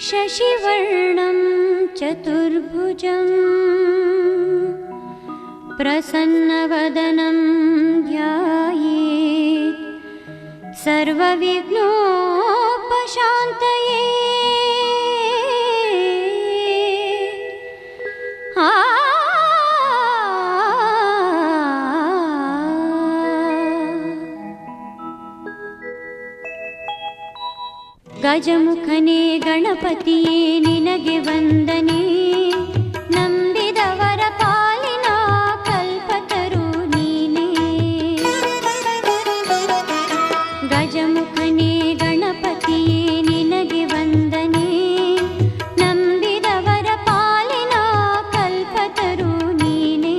शशिवर्णं चतुर्भुजं प्रसन्नवदनं ध्यायेत् सर्वविघ्नोपशान्तये। ಗಜಮುಖನೇ ಗಣಪತಿಯೇ ನಿನಗೆ ವಂದನೆ, ನಂಬಿದವರ ಪಾಲಿನ ಕಲ್ಪತರು ನೀನೇ. ಗಜಮುಖನೇ ಗಣಪತಿಯೇ ನಿನಗೆ ವಂದನೆ, ನಂಬಿದವರ ಪಾಲಿನ ಕಲ್ಪತರು ನೀನೇ.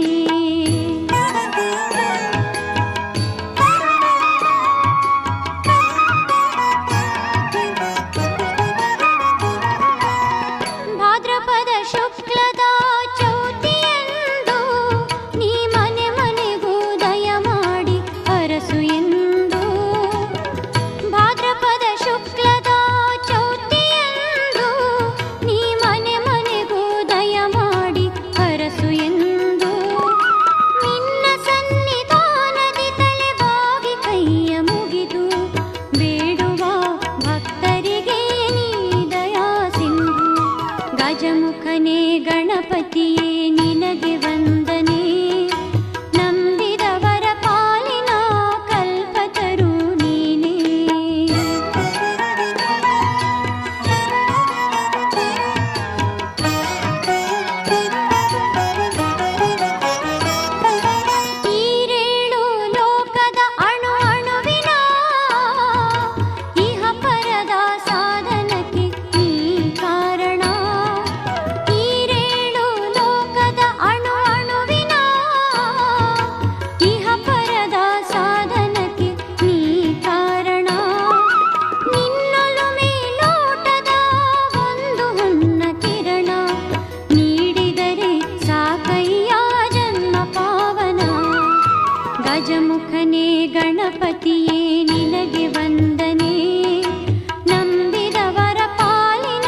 ಭಾದ್ರಪದ ಶುಕ್ಲದ ಚೌತಿಯಂದು ನೀ ಮನೆ ಮನೆಗೂ ದಯ ಮಾಡಿ ಹರಸು ಎಂದು. ಭಾದ್ರಪದ ಶುಕ್ಲದ ಚೌತಿಯಂದು ನೀ ಮನೆ ಮನೆಗೂ ದಯ ಮಾಡಿ ಹರಸು ಎಂದು. ನಿನ್ನ ಸನ್ನಿಧಾನದಿ ತಲೆಬಾಗಿ ಕೈಯ ಮುಗಿದು ಬೇಡುವ ಭಕ್ತರಿಗೆ ನೀ ದಯಾ ಸಿಂಧು. ಗಜಮುಖನೇ ಗಣಪತಿಯೇ ನಿನಗೆ ವಂದನೆ, ನಂಬಿದವರ ಪಾಲಿನ ಕಲ್ಪತರು ನೀನೇ. ಈರೇಳು ಲೋಕದ ಅಣು ಅಣುವಿನ ಇಹ ಪರದ ಸಾಧನಕ್ಕೆ ನೀ ಕಾರಣ. ಈರೇಳು ಲೋಕದ ಅಣು ಅಣುವಿನ ಇಹ ಪರದ ಸಾಧನಕ್ಕೆ ನೀ ಕಾರಣ. ನಿನ್ನೊಲುಮೆ ನೋಟದ ಒಂದು ಹೊನ್ನ ಕಿರಣ ನೀಡಿದರೆ ಸಾಕಯ್ಯ ಜನ್ಮ ಪಾವನ. ಗಜಮುಖನೇ ಗಣಪತಿಯೇ ನಿನಗೆ ವಂದನೆ, ನಂಬಿದವರ ಪಾಲಿನ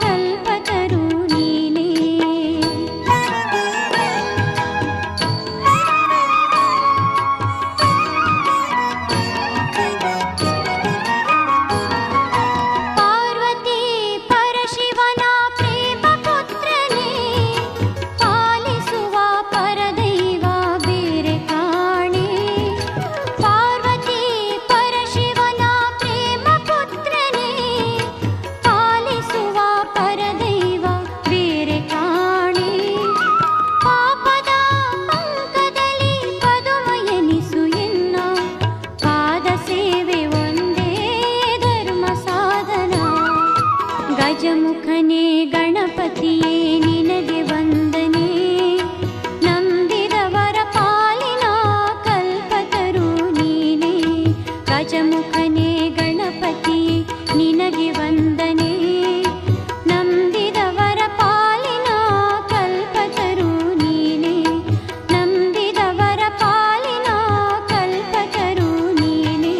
ಕಲ್ಪತರು ನೀನೇ. ಪಾರ್ವತಿ ಪರಶಿವನ ಪ್ರೇಮ ಪುತ್ರನೇ, ಪಾಲಿಸುವ ಪರದೈವ ಬೇರೆ ಕಾಣೆ. ಪಾರ್ವತಿ ಪರಶಿವನ ಪ್ರೇಮ ಪುತ್ರನೇ, ಪಾಲಿಸುವ ಪರದೈವ ಬೇರೆ ಕಾಣೆ. ಪಾಪದ ಪಂಕದಲ್ಲಿ ಪದುಮ ಎನಿಸು ಎನ್ನ, ಪಾದ ಸೇವೆ ಒಂದೇ ಧರ್ಮ ಸಾಧನ. ಗಜಮುಖನೇ ಗಣಪತಿಯೇ ನಿನಗೆ ವಂದನೆ, ನಂಬಿದವರ ಪಾಲಿನ ಕಲ್ಪತರು ನೀನೇ. ಗಜಮುಖನೇ ಗಣಪತಿಯೇ ನಿನಗೆ ವಂದನೆ, ನಂಬಿದವರ ಪಾಲಿನ ಕಲ್ಪತರು ನೀನೇ. ನಂಬಿದವರ ಪಾಲಿನ ಕಲ್ಪತರು ನೀನೇ.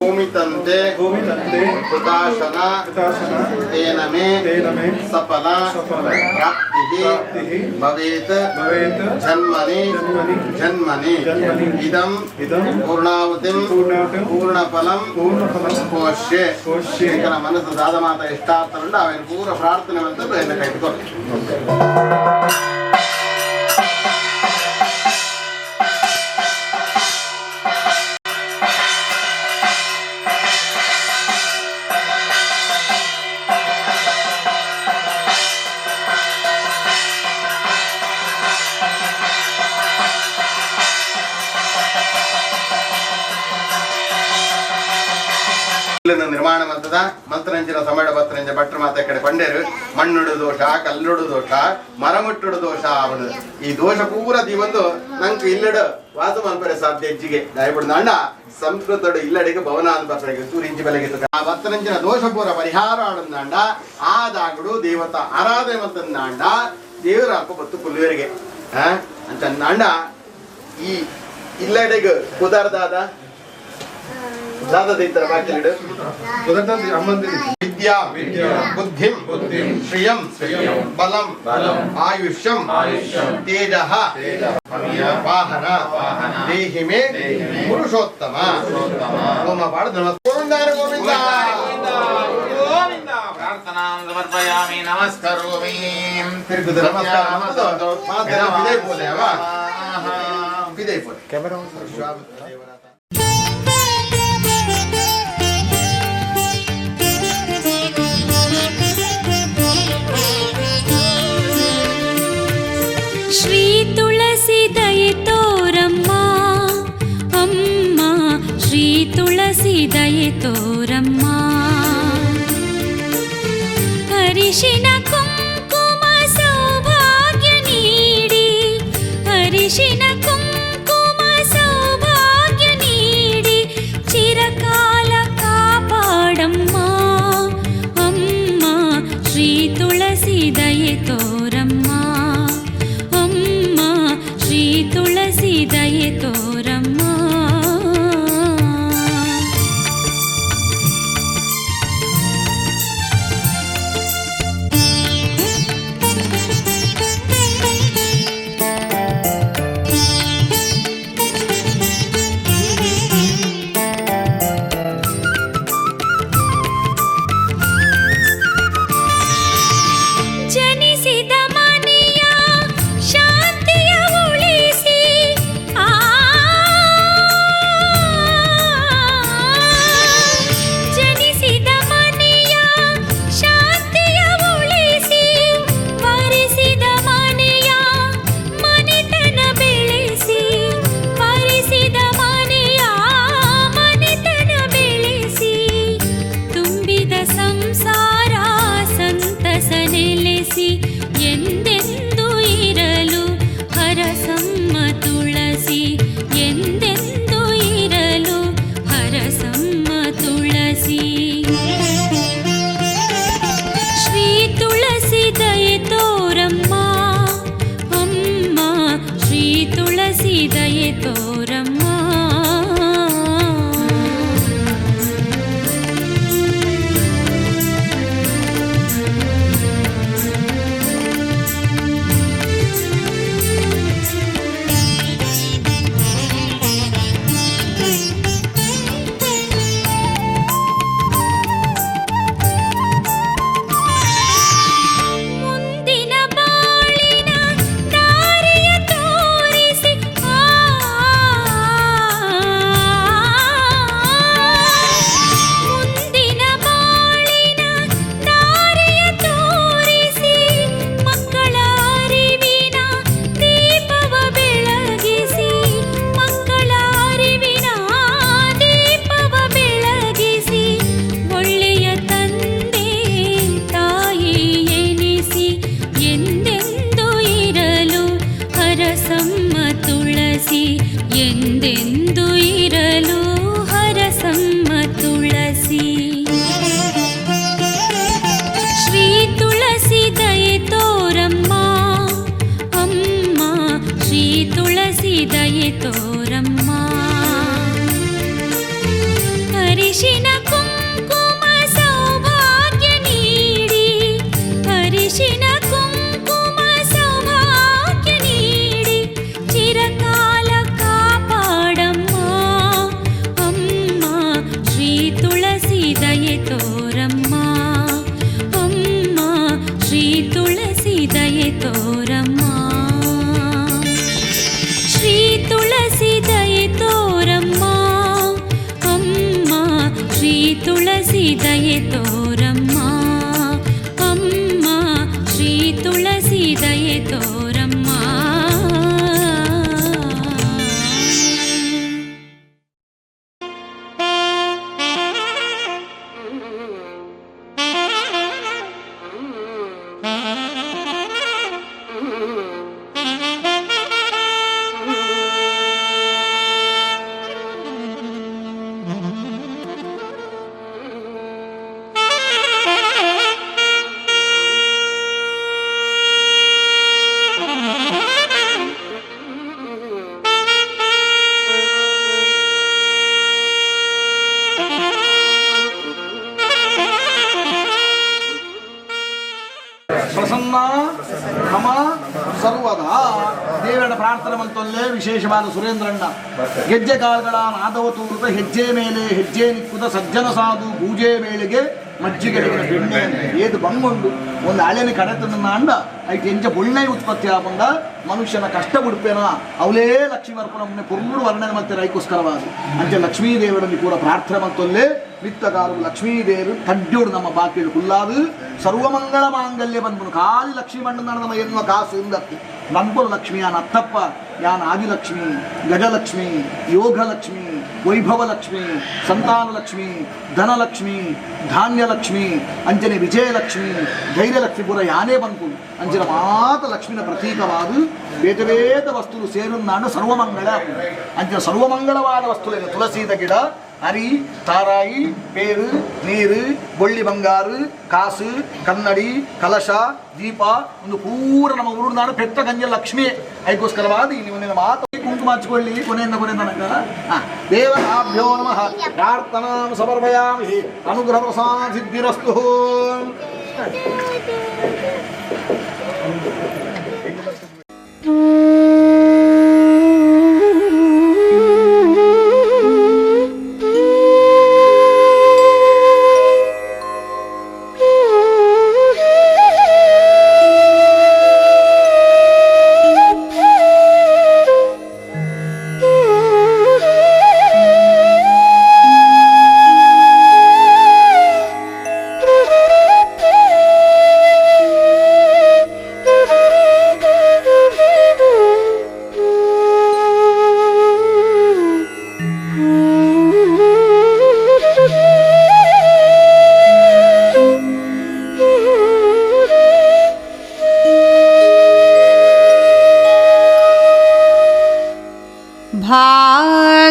ಭೂಮಿತಂತೆ ಕೃತಾಶನ ತೇನ ಮೇ ಸಫಲ ಪ್ರಾಪ್ತಿ ಭವೇತ್ ಜನ್ಮನಿ ಜನ್ಮನಿ ಇದಂ ಪೂರ್ಣಾವತಿಂ ಪೂರ್ಣಫಲಂ ಪೋಷ್ಯೆ ನನ್ನ ಮನಸ್ಸು ಮಾತ ಇಷ್ಟಾರ್ಥನುಂಟು ಅವನ ಪೂರ ಪ್ರಾರ್ಥನೆ ಬಂದು ಎನ್ನ ಕೈಕೊಂಡು ನಿರ್ಮಾಣ ಮಂತ್ರದ ಮಂತ್ರಂಜಿನ ಸಮಯ ಭತ್ರಂಜ ಭಟ್ರ ಮಾತ ಕಡೆ ಪಂಡೇರು ಮಣ್ಣುಡು ದೋಷ ಕಲ್ಲುಡು ದೋಷ ಮರಮುಟ್ಟುಡು ದೋಷ ಅವನು ಈ ದೋಷ ಪೂರ ದಿವಂದು ನಂಗೆ ಇಲ್ಲಡು ವಾಸ ಮಲ್ಪರೆ ಸಾಧ್ಯ ಹೆಜ್ಜಿಗೆ ದಯಪಡಿದ ಅಣ್ಣ ಸಂಸ್ಕೃತಡು ಇಲ್ಲಡಿಗೆ ಭವನಾದ ಬರ್ತಾರೆ ಸೂರಿಂಚಿ ಬೆಲೆಗೆ ಆ ಭತ್ತರಂಜಿನ ದೋಷ ಪೂರ ಪರಿಹಾರ ಆಡಂದಾಂಡ ಆದಾಗುಡು ದೇವತ ಆರಾಧನೆ ಮಂತಂದಾಂಡ ದೇವರ ಅಲ್ಪ ಬತ್ತು ಪುಲ್ವೇರಿಗೆ ಅಂತ ಅಂಡ ಈ ಇಲ್ಲಡಿಗೆ ಕುದಾರ್ದಾದ ದಾದೈತರ ವಾಕ್ಯಲಿಡು ವಿದ್ಯಾ ಬುದ್ಧಿಂ ಶ್ರಿಯಂ ಬಲಂ ಆಯುಷ್ಯಂ ತೇಜಃ ವಾಹನ ದೇಹಿ ಮೇ ಪುರುಷೋತ್ತಮ ಓಮ ಪಾಡ ಗೋವಿಂದ ಗೋವಿಂದ ಪ್ರಾರ್ಥನಾಂ ಸಮರ್ಪಯಾಮಿ ನಮಸ್ಕರೋಮಿ ತಿರುಗುದು ನಮಸ್ಕಾರ ವಿದಯ ಬೋಲೆ ಅವಾ ವಿದಯ ಬೋಲೆ ಕ್ಯಾಮೆರಾ ಶ್ರೀ ತುಳಸಿ ದಯೆ ತೋರಮ್ಮ ಅಮ್ಮ ಶ್ರೀ ತುಳಸಿ ದಯೆ ತೋರಮ್ಮ ಅರಿಶಿನ ಕುಂಕುಮ ಸೌಭಾಗ್ಯ ನೀಡಿ ಅರಿಶಿನ ಕುಂಕುಮ ಸೌಭಾಗ್ಯ ನೀಡಿ ಚಿರಕಾಲ ಕಾಪಾಡಮ್ಮ ಅಮ್ಮ ಶ್ರೀ ತುಳಸಿ ದಯೆ ತೋರಮ್ಮ ಶ್ರೀ ತುಳಸಿ ದಯೆ ತೋರಮ್ಮ ತೋರಮ್ಮ ಅಮ್ಮ ಶ್ರೀ ತುಳಸಿ ದಯೆ ತೋರಮ್ಮ ಶ್ರೀ ತುಳಸಿ ದಯೆ ತೋರಮ್ಮ ಅಮ್ಮ ಶ್ರೀ ತುಳಸಿ ದಯೆ ತೋರಮ್ಮ ಅಮ್ಮ ಶ್ರೀ ತುಳಸಿ ದಯೆ ತೋರಮ್ಮ ಪ್ರಸನ್ನ ನಮ ಸರ್ವದಾ ದೇವರ ಪ್ರಾರ್ಥನೆ ಮಂತಲ್ಲೇ ವಿಶೇಷವಾದ ಸುರೇಂದ್ರಣ್ಣ ಹೆಜ್ಜೆ ಕಾಲುಗಳ ನಾದವ ತೂರದ ಹೆಜ್ಜೆ ಮೇಲೆ ಹೆಜ್ಜೆ ನಿಕ್ಕುದ ಸಜ್ಜನ ಸಾಧು ಪೂಜೆ ಮೇಳೆಗೆ ಮಜ್ಜಿಗೆಡಿಗಿನ ಬೆಣ್ಣೆ ಏದು ಬಂಗೊಂಡು ಒಂದು ಹಳೆನ ಕಡೆತನ ಅಂಡ ಐತೆ ಎಂಚ ಬೊಳ್ಳೆ ಉತ್ಪತ್ತಿ ಆಪಂಡ ಮನುಷ್ಯನ ಕಷ್ಟ ಬಿಡ್ಪೇನ ಅವಲೇ ಲಕ್ಷ್ಮೀ ಅರ್ಪಣೆ ಪುರ್ರು ವರ್ಣನೆ ಮತ್ತೆ ರೈಕೋಸ್ಕರವಾದ ಅಂಚೆ ಲಕ್ಷ್ಮೀ ದೇವರಲ್ಲಿ ಕೂಡ ಪ್ರಾರ್ಥನೆ ಮಂತಲ್ಲೇ ನಿತ್ತಗಾರು ಲಕ್ಷ್ಮೀದೇವರು ತಡ್ಡೋಡು ನಮ್ಮ ಬಾಕಿಲು ಕುಲ್ಲಾದು ಸರ್ವಮಂಗಳ ಮಾಂಗಲ್ಯ ಬಂದ್ಬಿಡು ಖಾಲಿ ಲಕ್ಷ್ಮೀ ಮಣ್ಣು ನಮ್ಮ ಎನ್ನುವ ಕಾಸು ಇಂದತ್ತು ನನ್ಪೊಲು ಲಕ್ಷ್ಮಿ ಯಾನ್ ಅತ್ತಪ್ಪ ಯಾನ್ ಆದಿಲಕ್ಷ್ಮಿ ಗಜಲಕ್ಷ್ಮಿ ಯೋಗಲಕ್ಷ್ಮಿ ವೈಭವಲಕ್ಷ್ಮಿ ಸಂತಾನಲಕ್ಷ್ಮಿ ಧನಲಕ್ಷ್ಮಿ ಧಾನ್ಯಲಕ್ಷ್ಮಿ ಅಂಜನೆ ವಿಜಯಲಕ್ಷ್ಮಿ ಧೈರ್ಯಲಕ್ಷ್ಮಿ ಪುರ ಯಾನೇ ಬಂತು ಅಂಜನ ಮಾತ ಲಕ್ಷ್ಮಿನ ಪ್ರತೀಕವಾದ ಬೇತೆ ಬೇತೆ ವಸ್ತುಲು ಸೇರುನ್ನಾಡು ಸರ್ವಮಂಗಳ ಅಂಚನ ಸರ್ವಮಂಗಳವಾದ ವಸ್ತುಲೇನು ತುಳಸೀದ ಗಿಡ ಅರಿ ತಾರಾಯಿ ಪೇರು ನೀರು ಬೊಳ್ಳಿ ಬಂಗಾರು ಕಾಸು ಕನ್ನಡಿ ಕಲಶ ದೀಪ ಒಂದು ಪೂರ ನಮ್ಮ ಊರು ನಾಡು ಪೆತ್ತ ಗಂಜ ಲಕ್ಷ್ಮಿ ಅದಕ್ಕೋಸ್ಕರವಾದ ಇಲ್ಲಿ ಮಾತು ಕುಂಕುಮ ಹಚ್ಕೊಳ್ಳಿ ಕೊನೆಯಿಂದ ತನಕ ದೇವತಾಭ್ಯೋ ನಮಃ ಪ್ರಾರ್ಥನಾಂ ಸಮರ್ಪಯಾಮಿ ಅನುಗ್ರಹ ಪ್ರಸಾದ ಸಿದ್ಧಿರಸ್ತು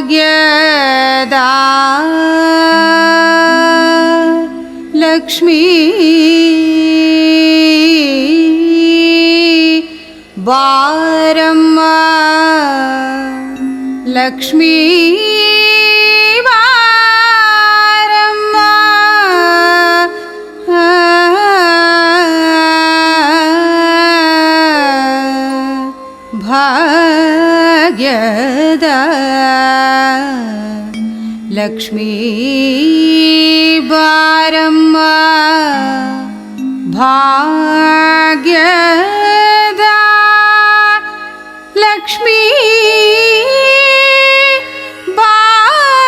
ಭಾಗ್ಯದಾ ಲಕ್ಷ್ಮೀ ಬಾರಮ್ಮ ಲಕ್ಷ್ಮೀ ಬಾರಮ್ಮ ಭಾಗ್ಯದ ಲಕ್ಷ್ಮೀ ಬಾರಮ್ಮ ಭಾಗ್ಯದ ಲಕ್ಷ್ಮೀ ಬಾರಮ್ಮ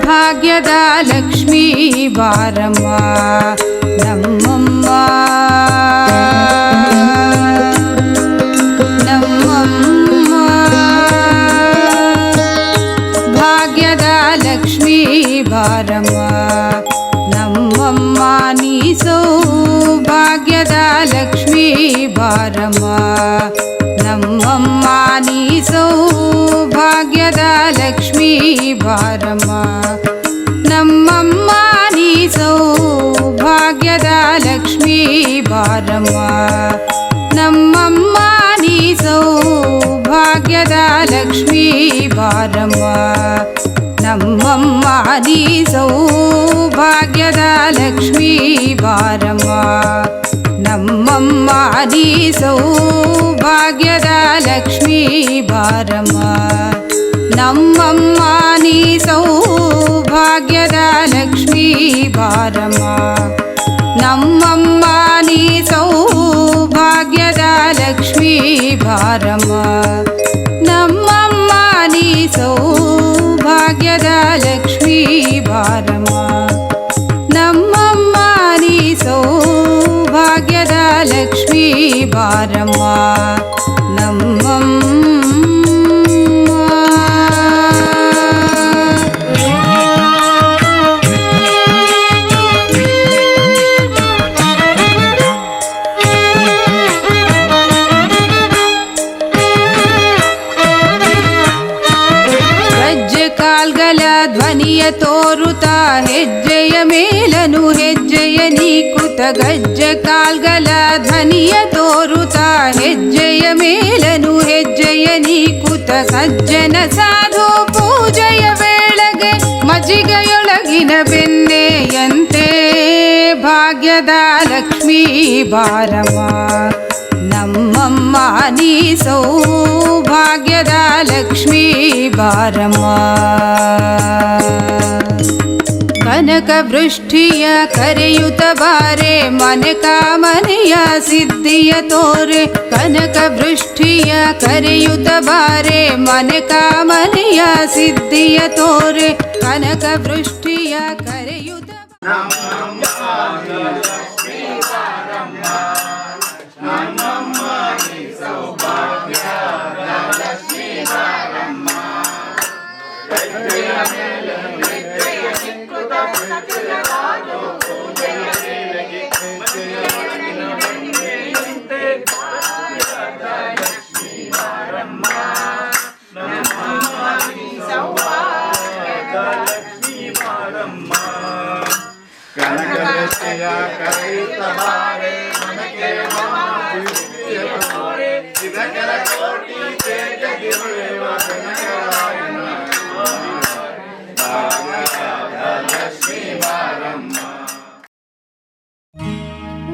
ಭಾಗ್ಯದ ಲಕ್ಷ್ಮೀ ಬಾರಮ್ಮ ನಮ್ಮಮ್ಮ ನಮ್ಮಮ್ಮ ಭಾಗ್ಯದ ಲಕ್ಷ್ಮೀ ಬಾರಮ್ಮ ನಮ್ಮಮ್ಮ ನೀ ಸೌಭಾಗ್ಯದ ಲಕ್ಷ್ಮೀ ಬಾರಮ್ಮ ನಮ್ಮಮ್ಮ ನೀ ಸೌಭಾಗ್ಯದ ಲಕ್ಷ್ಮೀ ಬಾರಮ್ಮ ನಮ್ಮಮ್ಮ ನೀ ಸೌಭಾಗ್ಯದ ಲಕ್ಷ್ಮೀ ಬಾರಮ್ಮ ನಮ್ಮಮ್ಮ ನೀ ಸೌಭಾಗ್ಯದ ಸೌಭಾಗ್ಯದ ಲಕ್ಷ್ಮೀ ಬಾರಮ್ಮ ನಮ್ಮಮ್ಮ ನೀ ಸೌಭಾಗ್ಯದ ಲಕ್ಷ್ಮೀ ಬಾರಮ್ಮ ನಮ್ಮಮ್ಮ ನೀ ಸೌಭಾಗ್ಯದ ಲಕ್ಷ್ಮೀ ಬಾರಮ್ಮ ನಮ್ಮಮ್ಮ ನೀ ಸೌಭಾಗ್ಯದ ಲಕ್ಷ್ಮೀ ಬಾರಮ್ಮ ನಮ್ಮಮ್ಮ ನೀ ಸೌಭಾಗ್ಯದ ಲಕ್ಷ್ಮೀ ಬಾರಮ್ಮ ನಮ್ಮಮ್ಮ ನೀ ಸೌಭಾಗ್ಯದ ಲಕ್ಷ್ಮೀ ಬಾರಮ್ಮ ನಮ್ಮಮ್ಮ ನೀ ಸೌಭಾಗ್ಯದ ಲಕ್ಷ್ಮೀ ಬಾರಮ್ಮ ಧ್ವನಿಯ ತೋರುತ್ತಾ ಹೆಜ್ಜೆಯ ಮೇಲನು ಹೆಜ್ಜೆಯ ನೀಕುತ ಗಜ್ಜೆ ಕಾಲ್ಗಲ ಧ್ವನಿಯ ತೋರುತ್ತಾ ಹೆಜ್ಜೆಯ ಮೇಲನು ಹೆಜ್ಜೆಯ ನೀಕುತ ಸಜ್ಜನ ಸಾಧು ಪೂಜೆಯ ವೇಳೆಗೆ ಮಜ್ಜಿಗೆಯೊಳಗಿನ ಬೆಣ್ಣೆಯಂತೆ ಭಾಗ್ಯದ ಲಕ್ಷ್ಮೀ ಬಾರಮ್ಮ ನಮ್ಮಮ್ಮ ನೀ ಸೌಭಾಗ್ಯದ ಲಕ್ಷ್ಮೀ ಬಾರಮ್ಮ ಕನಕ ವೃಷ್ಟಿಯ ಕರೆಯುತ್ತ ಬಾರೆ ಮನಕ ಮನೆಯ ಸಿದ್ಧಿಯ ತೋರೆ ಕನಕ ವೃಷ್ಟಿಯ ಕರೆಯುತ್ತ ಬಾರೆ ಮನಕ ಮನೆಯ ಸಿದ್ಧಿಯ ತೋರೆ ಕನಕ ವೃಷ್ಟಿಯ ಕರೆಯುತ್ತ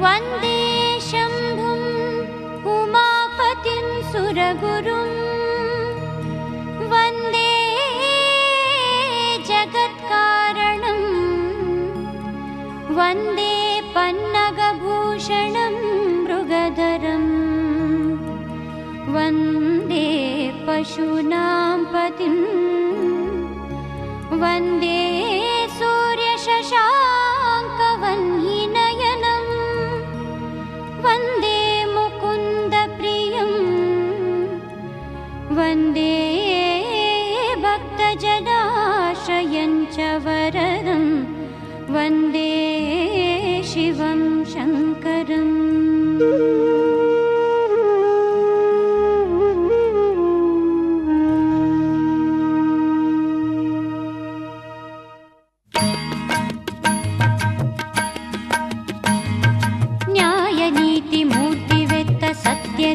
ವಂದೇ ಶಂಭುಂ ಉಮಾಪತಿಂ ಸುರಗುರುಂ ವಂದೇ ಜಗತ್ಕಾರಣಂ ವಂದೇ ಪನ್ನಗಭೂಷಣಂ ಮೃಗಧರಂ ವಂದೇ ಪಶೂನಾಂ ಪತಿಂ ವಂದೇ ಸೂರ್ಯಶಶಾಂಕವನ್ನಿನಯನಂ ವಂದೇ ಮುಕುಂದಪ್ರಿಯಂ ವಂದೇ ಭಕ್ತಜನಾಶ್ರಯಂ ಚ ವರದಂ ವಂದೇ ಶಿವಂ ಶಂಕರಂ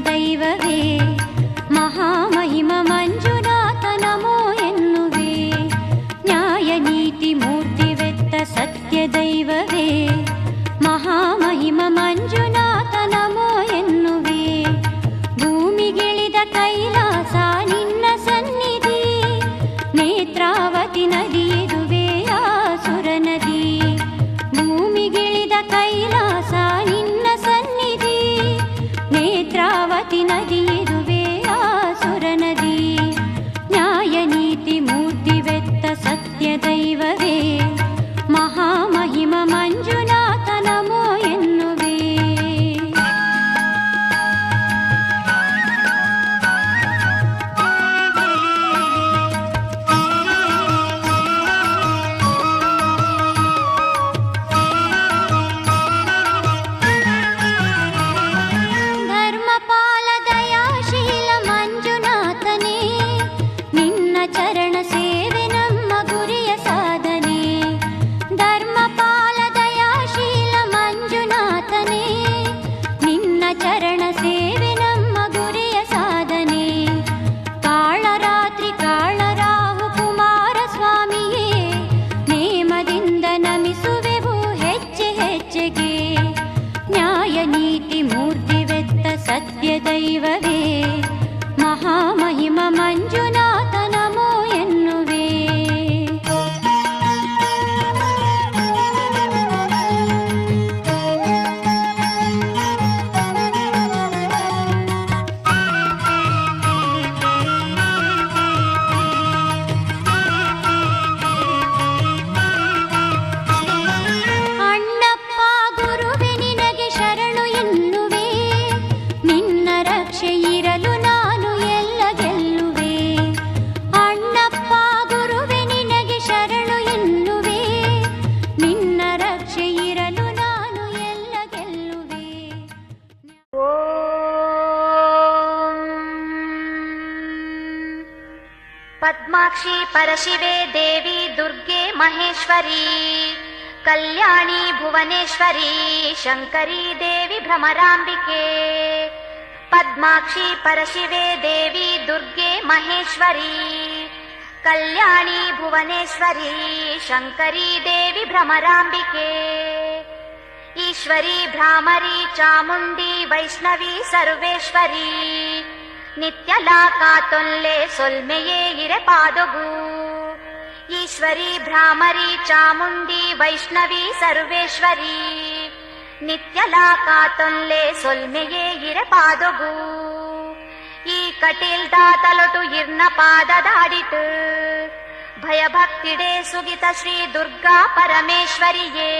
ದೈವವೇ ಮಹಾಮಹಿಮ ಮಂಜುನಾಥ ನಮೋ ಎನ್ನುವೆ ನ್ಯಾಯ ನೀತಿ ಮೂರ್ತಿವೆತ್ತ ಸತ್ಯ ದೈವ ದೈವವೇ ಮಹಾಮಹಿಮ ಮಂಜುನಾಥ ನಮೋ ಎನ್ನುವೆ. ಅಣ್ಣಪ್ಪ ಗುರುವೆ ನಿನಗೆ ಶರಣು ಎನ್ನುವೆ, ನಿನ್ನ ರಕ್ಷೆ ಇರಲು ನಾನು ಎಲ್ಲ ಗೆಲ್ಲುವೆ. ಅಣ್ಣಪ್ಪ ಗುರುವೆ ನಿನಗೆ ಶರಣು ಎನ್ನುವೆ, ನಿನ್ನ ರಕ್ಷೆ ಇರಲು ನಾನು ಎಲ್ಲ ಗೆಲ್ಲುವೆ. ಪದ್ಮಾಕ್ಷಿ ಪರಶಿವೆ ದೇವಿ ದುರ್ಗೆ ಮಹೇಶ್ವರಿ ಕಲ್ಯಾಣಿ ಭುವನೇಶ್ವರಿ ಶಂಕರಿ ದೇವಿ ಭ್ರಮರಾಂಬಿಕೆ. ಪದ್ಮಾಕ್ಷಿ ಪರಶಿವೆ ದೇವಿ ದುರ್ಗೆ ಮಹೇಶ್ವರಿ ಕಲ್ಯಾಣಿ ಭುವನೇಶ್ವರಿ ಶಂಕರಿ ದೇವಿ ಭ್ರಮರಾಂಬಿಕೆ. ಈಶ್ವರಿ ಭ್ರಾಮರಿ ಚಾಮುಂಡಿ ವೈಷ್ಣವಿ ಸರ್ವೇಶ್ವರಿ ನಿತ್ಯಲಾ ಕಾತೊಲ್ಲೆ ಸೊಲ್ಮೆಯೇ ಇರೆ ಪಾದೊಗು. ಈಶ್ವರಿ ಭ್ರಾಮರಿ ಚಾಮುಂಡಿ ವೈಷ್ಣವಿ ಸರ್ವೇಶ್ವರಿ ನಿತ್ಯಲಾ ಕಾತೊಲ್ಲೆ ಸೊಲ್ಮೆಯೇ ಇರೆ ಪಾದೊಗು. ಈ ಕಟೀಲ್ದ ತಲೊಟು ಇರ್ನ ಪಾದದಾಡಿತು ಭಯಭಕ್ತಿಡೆ ಸುಗಿತ ಶ್ರೀ ದುರ್ಗಾ ಪರಮೇಶ್ವರಿಯೇ.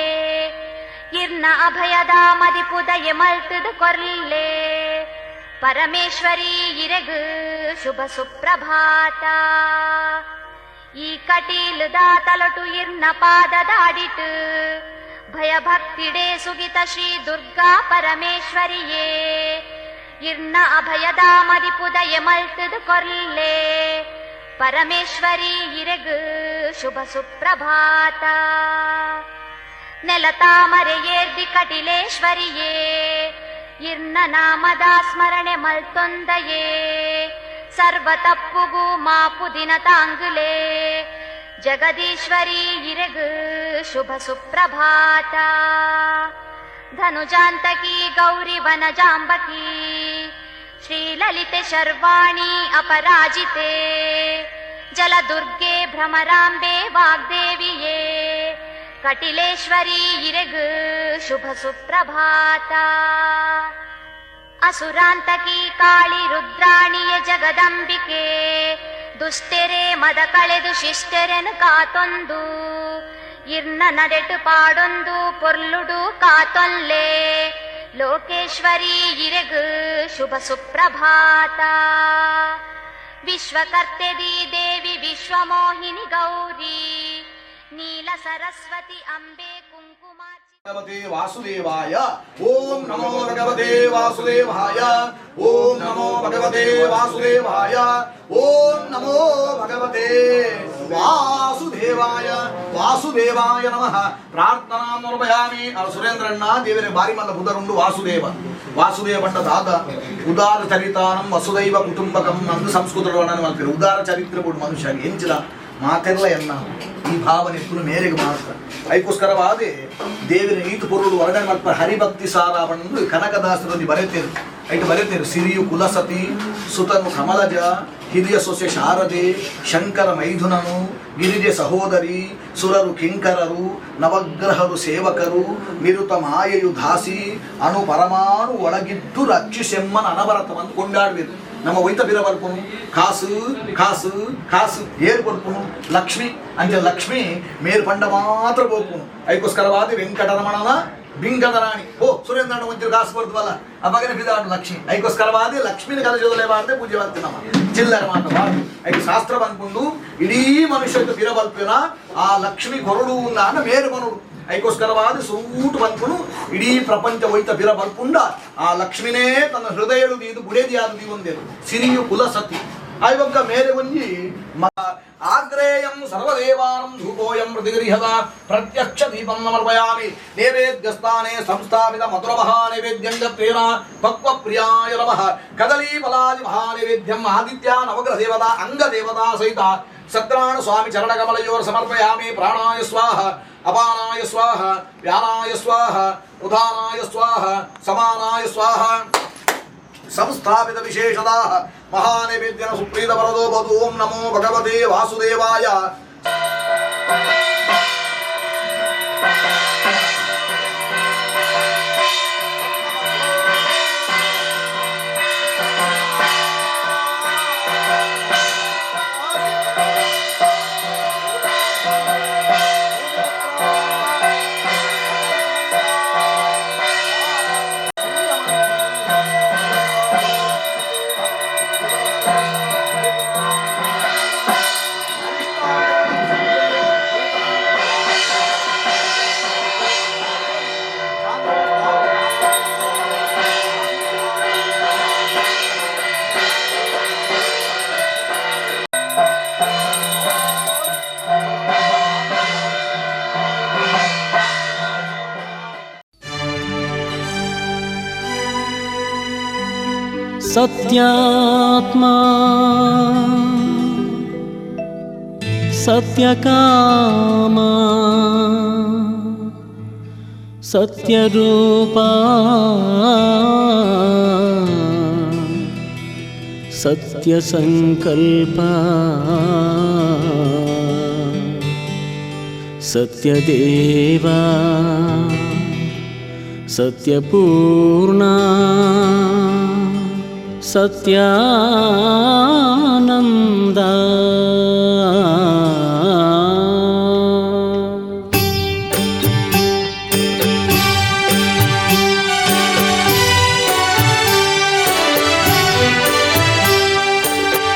ಇರ್ನ ಅಭಯದ ಮದಿಪುದಯ ಮಲ್ತದ ಕೊರ್ಲೆ ಪರಮೇಶ್ವರಿ ಇರೆಗು ಶುಭ ಸುಪ್ರಭಾತ. ಈ ಕಟೀಲದ ತಲೊಟು ಇರ್ನ ಪಾದದಾಡಿತು ಭಯಭಕ್ತಿಡೆ ಸುಗಿತ ಶ್ರೀ ದುರ್ಗಾ ಪರಮೇಶ್ವರಿಯೇ. ಇರ್ನ ಅಭಯದ ಮದಿಪುದಯ ಮಲ್ತದ ಕೊರ್ಲೆ ಪರಮೇಶ್ವರಿ ಇರೆಗು ಶುಭ ಸುಪ್ರಭಾತ. ನೆಲತಾಮರೆ ಏರ್ದಿ ಕಟಿಲೇಶ್ವರಿಯೇ ಇರ್ನ ನಾಮದ ಸ್ಮರಣೆ ಮಲ್ತೊಂದಯೇ. ಸರ್ವ ತಪ್ಪುಗೂ ಮಾಪು ದಿನ ತಾಂಗುಲೆ ಜಗದೀಶ್ವರಿ ಇರೆಗು ಶುಭ ಸುಪ್ರಭಾತ. ಧನುಜಾಂತಕಿ ಗೌರಿ ವನಜಾಂಬಕಿ ಶ್ರೀಲಲಿತೆ ಶರ್ವಾಣಿ ಅಪರಾಜಿತೆ ಜಲದುರ್ಗೆ ಭ್ರಮರಾಂಬೆ ವಾಗ್ದೇವಿಯೇ. ಕಟಿಲೇಶ್ವರಿ ಇರೆಗು ಶುಭ ಸುಪ್ರಭಾತ. ಅಸುರಾಂತಕಿ ಕಾಳಿ ರುದ್ರಾಣಿಯ ಜಗದಂಬಿಕೆ ದುಷ್ಟೆರೆ ಮದ ಕಳೆದು ಶಿಷ್ಟೆರೆನು ಕಾತೊಂದು. ಇರ್ನ ನಡೆಟು ಪಾಡೊಂದು ಪೊರ್ಲುಡು ಕಾತೊಲ್ಲೆ ಲೋಕೇಶ್ವರಿ ಇರೆಗು ಶುಭ ಸುಪ್ರಭಾತ. ವಿಶ್ವಕರ್ತೆದಿ ದೇವಿ ವಿಶ್ವಮೋಹಿನಿ ಗೌರಿ ನೀಲ ಸರಸ್ವತಿ ಅಂಬೆ ಕುಂಕುಮಾಚಿ. ಭಗವತೆ ವಾಸುದೇವಾಯ ಓಂ ನಮೋ ಭಗವತೆ ವಾಸುದೇವಾಯ ಓಂ ನಮೋ ಭಗವತೆ ವಾಸುದೇವಾಯ ಓಂ ನಮೋ ಭಗವತೆ ವಾಸುದೇವಾಯ ವಾಸುದೇವಾಯ ನಮಃ. ಪ್ರಾರ್ಥನಾ ನಿರ್ವಯಾಮಿ. ಸುರೇಂದ್ರಣ್ಣ ದೇವರೇ ಬಾರಿ ಮಲ್ಲ ಬುಧರುಂಡು ವಾಸುದೇವ ವಾಸುದೇವ ಪಂಡದಾದ ಉದಾರ ಚರಿತಾನಂ ವಸುದೈವ ಕುಟುಂಬಕಂ ಅಂದು ಸಂಸ್ಕೃತ ವರ್ಣನೆ ಮಾಡ್ತಾರೆ. ಉದಾರ ಚರಿತ್ರೆ ಕೊಡು ಮನುಷ್ಯ ಎಂಚಿಲ ಮಾತೆಲ್ಲ ಎನ್ನ ಈ ಭಾವನೆ ಪುನಃ ಮೇರೆಗೆ ಮಾತ್ರ. ಅದಕ್ಕೋಸ್ಕರವಾದೇ ದೇವರ ನೀತು ಪೊರುಳು ವರ್ಣನೆ ಮಾಡ್ತಾರೆ. ಹರಿಭಕ್ತಿ ಸಾರ ಬಂದು ಕನಕದಾಸರಲ್ಲಿ ಬರೆತೇರು ಐಟು ಬರೆತೇರು. ಸಿರಿಯು ಕುಲಸತಿ ಸುತನು ಕಮಲಜ ಹಿರಿಯ ಸೊಸೆ ಶಾರದೆ ಶಂಕರ ಮೈಥುನನು ಗಿರಿಜೆ ಸಹೋದರಿ ಸುರರು ಕಿಂಕರರು ನವಗ್ರಹರು ಸೇವಕರು ನಿರುತ ಮಾಯೆಯು ದಾಸಿ ಅಣು ಪರಮಾಣು ಒಳಗಿದ್ದು ರಕ್ಷಿಸೆಮ್ಮನ ಅನವರತವನ್ನು ಕೊಂಡಾಡಬೇಕು. ನಮ್ಮ ವೈತ ಬಿರ ಬರ್ಪುನು ಕಾಸು ಕಾಸು ಕಾಸು ಏರು ಬರ್ಪುನು ಲಕ್ಷ್ಮಿ ಅಂಚೆ ಲಕ್ಷ್ಮಿ ಮೇರು ಪಂಡ ಮಾತ್ರ ಬೋಪುನು. ಅದಕ್ಕೋಸ್ಕರವಾದ ವೆಂಕಟರಮಣನ ಬಿಂಗದ ರಾಣಿ ಓ ಸುರೇಂದ್ರಣ್ಣ ಒಂಚೂರು ಕಾಸು ಬರ್ತವಲ್ಲ ಅವಾಗನ ಬಿದಾಡು ಲಕ್ಷ್ಮಿ. ಅದಕ್ಕೋಸ್ಕರವಾದ ಲಕ್ಷ್ಮಿನ ಕಲಜೋದಲೆ ಬಾರದೆ ಪೂಜೆ ಬರ್ತೀವಿ ನಮ್ಮ ಚಿಲ್ಲರೆ ಮಾತಬಾರ್ದು. ಅದಕ್ಕೆ ಶಾಸ್ತ್ರ ಬಂದ್ಕೊಂಡು ಇಡೀ ಮನುಷ್ಯದ ಬಿರ ಬಲ್ಪಿನ ಆ ಲಕ್ಷ್ಮಿ ಕೊರಡು ನಾನು ಮೇರು ಬನುಡು. ಅದಕ್ಕೋಸ್ಕರವಾದ ಸೂಟು ಬಂದ್ಕೊಂಡು ಇಡೀ ಪ್ರಪಂಚ ಒಯ್ತ ಬಿರ ಬರ್ಪುಂಡ ಆ ಲಕ್ಷ್ಮಿನೇ ತನ್ನ ಹೃದಯಡು ಇದು ಬುಡೇದಿ ಆದದಿ ಒಂದೇನು ಸಿರಿಯು ಕುಲಸತಿ. ಆಯ್ವಕ್ಕ ಮೇರೆ ಒಂಜಿ ಆಗ್ರೇಯಂ ಸರ್ವದೇವಾನಂ ಧೂಪೋಯಂ ಪ್ರತಿಗೃಹದ ಪ್ರತ್ಯಕ್ಷ ದೀಪಂ ಸಮರ್ಪಯಾಮಿ. ನೈವೇದ್ಯಸ್ಥಾನೆ ಸಂಸ್ಥಾಪಿತ ಮಧುರ ಮಹಾನೈವೇದ್ಯಂ ಗತ್ರೇಣ ಪಕ್ವ ಪ್ರಿಯಾಯ ನಮಃ. ಕದಲೀ ಫಲಾದಿ ಮಹಾನೈವೇದ್ಯಂ ಆದಿತ್ಯ ನವಗ್ರಹ ದೇವತಾ ಅಂಗ ದೇವತಾ ಸಹಿತ ಸತ್ರಾಣ ಸ್ವಾಮಿ ಚರಣಕಮಲಯೋರ್ ಸಮರ್ಪಯಾಮಿ. ಪ್ರಾಣಾಯ ಸ್ವಾಹ ಅಪಾನಾಯ ಸ್ವಾಹ ವ್ಯಾನಾಯ ಸ್ವಾಹ ಉದಾನಾಯ ಸ್ವಾಹ ಸಮಾನಾಯ ಸ್ವಾಹ. ಸಂಸ್ಥಾಪಿತ ವಿಶೇಷದ ಮಹಾನೈವೇದ್ಯನ ಸುಪ್ರೀತ ವರದೋ ಭವತು. ಓಂ ನಮೋ ಭಗವತೆ ವಾಸುದೇವಾಯ. सत्यात्मा सत्यकामा सत्यरूपा सत्यसंकल्पा सत्यदेवा सत्यपूर्णा सत्यानंद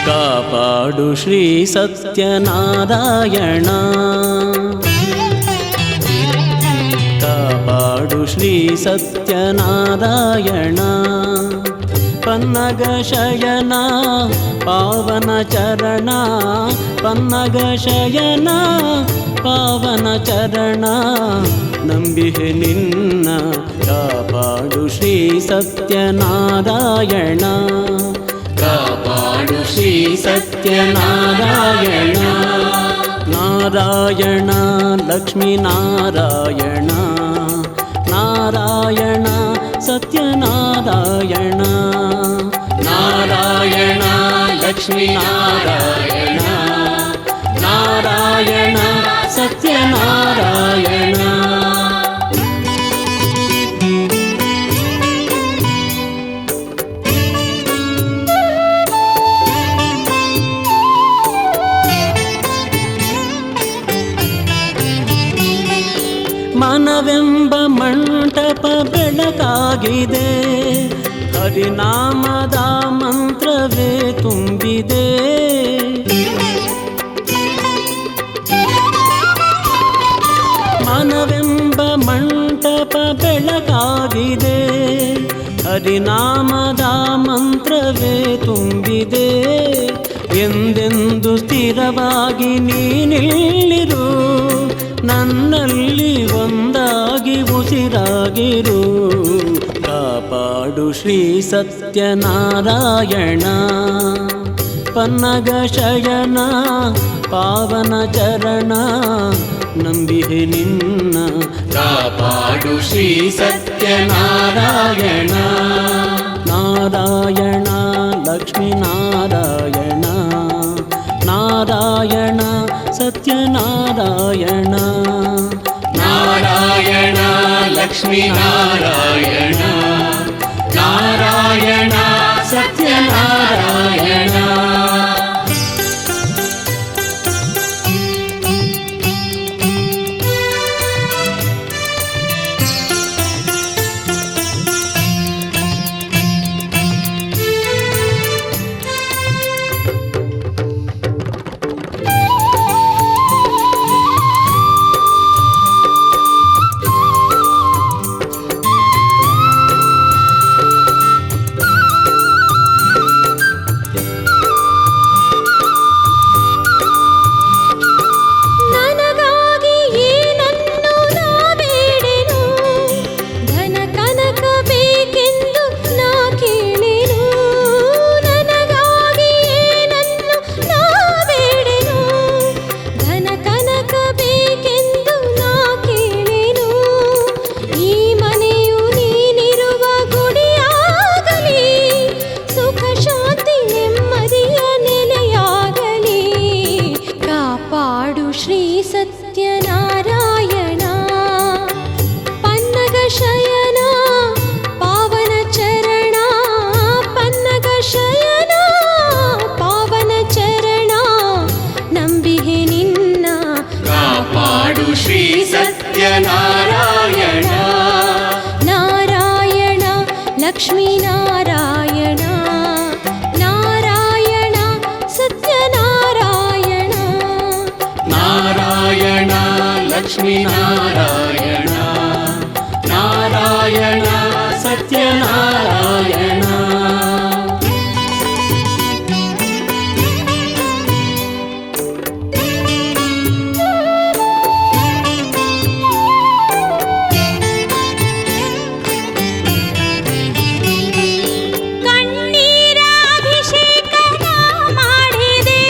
कापाडु श्री सत्यनारायण कापाडु श्री सत्यनारायण पन्नग शयन पावन चरण पन्नग शयन पावन चरण नंबिहे निन्न कापाडु श्री सत्यनारायण कापाडु श्री सत्यनारायण नारायण लक्ष्मी नारायण नारायण सत्यनारायण नारायण लक्ष्मी नारायण नारायण सत्यनारायण ಮನವೆಂಬ ಮಂಟಪ ಬೆಳಕಾಗಿದೆ ಹರಿನಾಮದ ಮಂತ್ರವೇ ತುಂಬಿದೆ ಮನವೆಂಬ ಮಂಟಪ ಬೆಳಕಾಗಿದೆ ಹರಿನಾಮದ ಮಂತ್ರವೇ ತುಂಬಿದೆ ಎಂದೆಂದು ಸ್ಥಿರವಾಗಿ ನೀನಿಲ್ಲಿರು ನನ್ನಲ್ಲಿ ಒಂದಾಗಿ ಉಸಿರಾಗಿರು ಕಾಪಾಡು ಶ್ರೀ ಸತ್ಯನಾರಾಯಣ ಪನ್ನಗ ಶಯನ ಪಾವನ ಚರಣ ನಂಬಿಹೆ ನಿನ್ನ ಕಾಪಾಡು ಶ್ರೀ ಸತ್ಯನಾರಾಯಣ ನಾರಾಯಣ ಲಕ್ಷ್ಮೀ ನಾರಾಯಣ ನಾರಾಯಣ ಸತ್ಯನಾರಾಯಣ ನಾರಾಯಣ ಲಕ್ಷ್ಮೀ ನಾರಾಯಣ ನಾರಾಯಣ ಸತ್ಯನಾರಾಯಣ ಕಾಪಾಡು ಶ್ರೀ ಸತ್ಯನಾರಾಯಣ ಪನ್ನಗ ಶಯನ ಪಾವನ ಚರಣ ಪನ್ನಗ ಶಯನ ಪಾವನ ಚರಣ ನಂಬಿಹೆ ನಿನ್ನ ಕಾಪಾಡು ಶ್ರೀ ಸತ್ಯನಾರಾಯಣ ನಾರಾಯಣ ಲಕ್ಷ್ಮೀ ನಾರಾಯಣ ನಾರಾಯಣ ಸತ್ಯನಾರಾಯಣ ನಾರಾಯಣ ಲಕ್ಷ್ಮೀ ನಾರಾಯಣ ನಾರಾಯಣ ಸತ್ಯನಾರಾಯಣ ಕಣ್ಣೀರ ಅಭಿಷೇಕನ ಮಾಡಿದೆ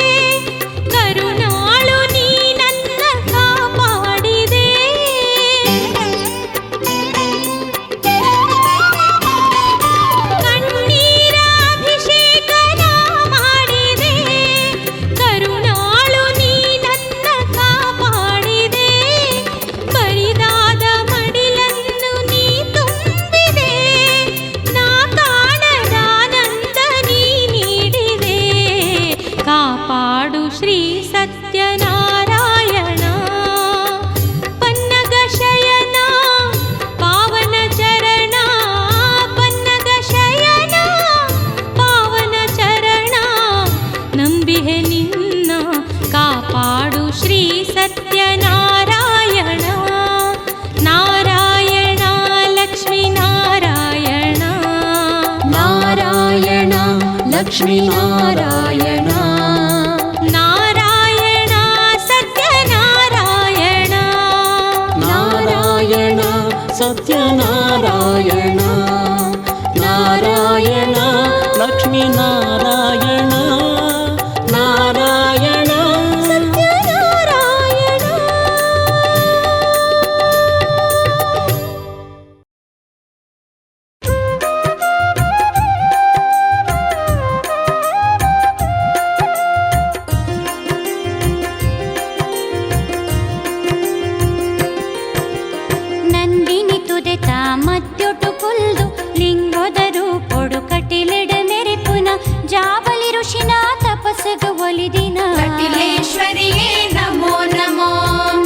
ಕರುಣಾಳು ನೀ ನನ್ನ ಕಾಪಾಡಿದೆ ಕಣ್ಣೀರ ಅಭಿಷೇಕನ ಮಾಡಿದೆ ಕರುಣಾಳು ನೀ ನನ್ನ ಕಾಪಾಡಿದೆ ಬರಿದಾದ ಮಡಿಲನ್ನು ನೀ ತುಂಬಿದೆ ನಾ ಕಾಣದಾನಂದ ನೀ ನೀಡಿದೆ ಕಾಪಾಡು ಶ್ರೀ ಸತ್ಯನಾರಾಯಣ ಪನ್ನಗ ಶಯನ ಪಾವನ ಚರಣ ಪನ್ನಗ ಶಯನ ಪಾವನ ಚರಣ ನಂಬಿಹೆ ನಿನ್ನ ಕಾಪಾಡು ಶ್ರೀ ಸತ್ಯನಾರಾಯಣ ನಾರಾಯಣ ಲಕ್ಷ್ಮೀ ನಾರಾಯಣ ನಾರಾಯಣ ಲಕ್ಷ್ಮೀ ನಾರಾಯಣ ನಾರಾಯಣ ಸತ್ಯನಾರಾಯಣ ನಾರಾಯಣ ಸತ್ಯನಾರಾಯಣ ನಾರಾಯಣ ಲಕ್ಷ್ಮೀ ನಾರಾಯಣ ನಾರಾಯಣ ಸತ್ಯನಾರಾಯಣ ನಂದಿನಿ ತುದೆತ ಮದ್ಯೊಟ್ಟು ಕುಲ್ದು ಲಿಂಗೋದರು ಕೊಡು ಕಟಿಲೆಡ ಮೆರೆಪುನ ಜಾಬಲಿ ಋಷಿನ ತಪಸ್ಸಗ ಒಲಿದಿನ ಕಟಿಲೇಶ್ವರಿಯೇ ನಮೋ ನಮೋ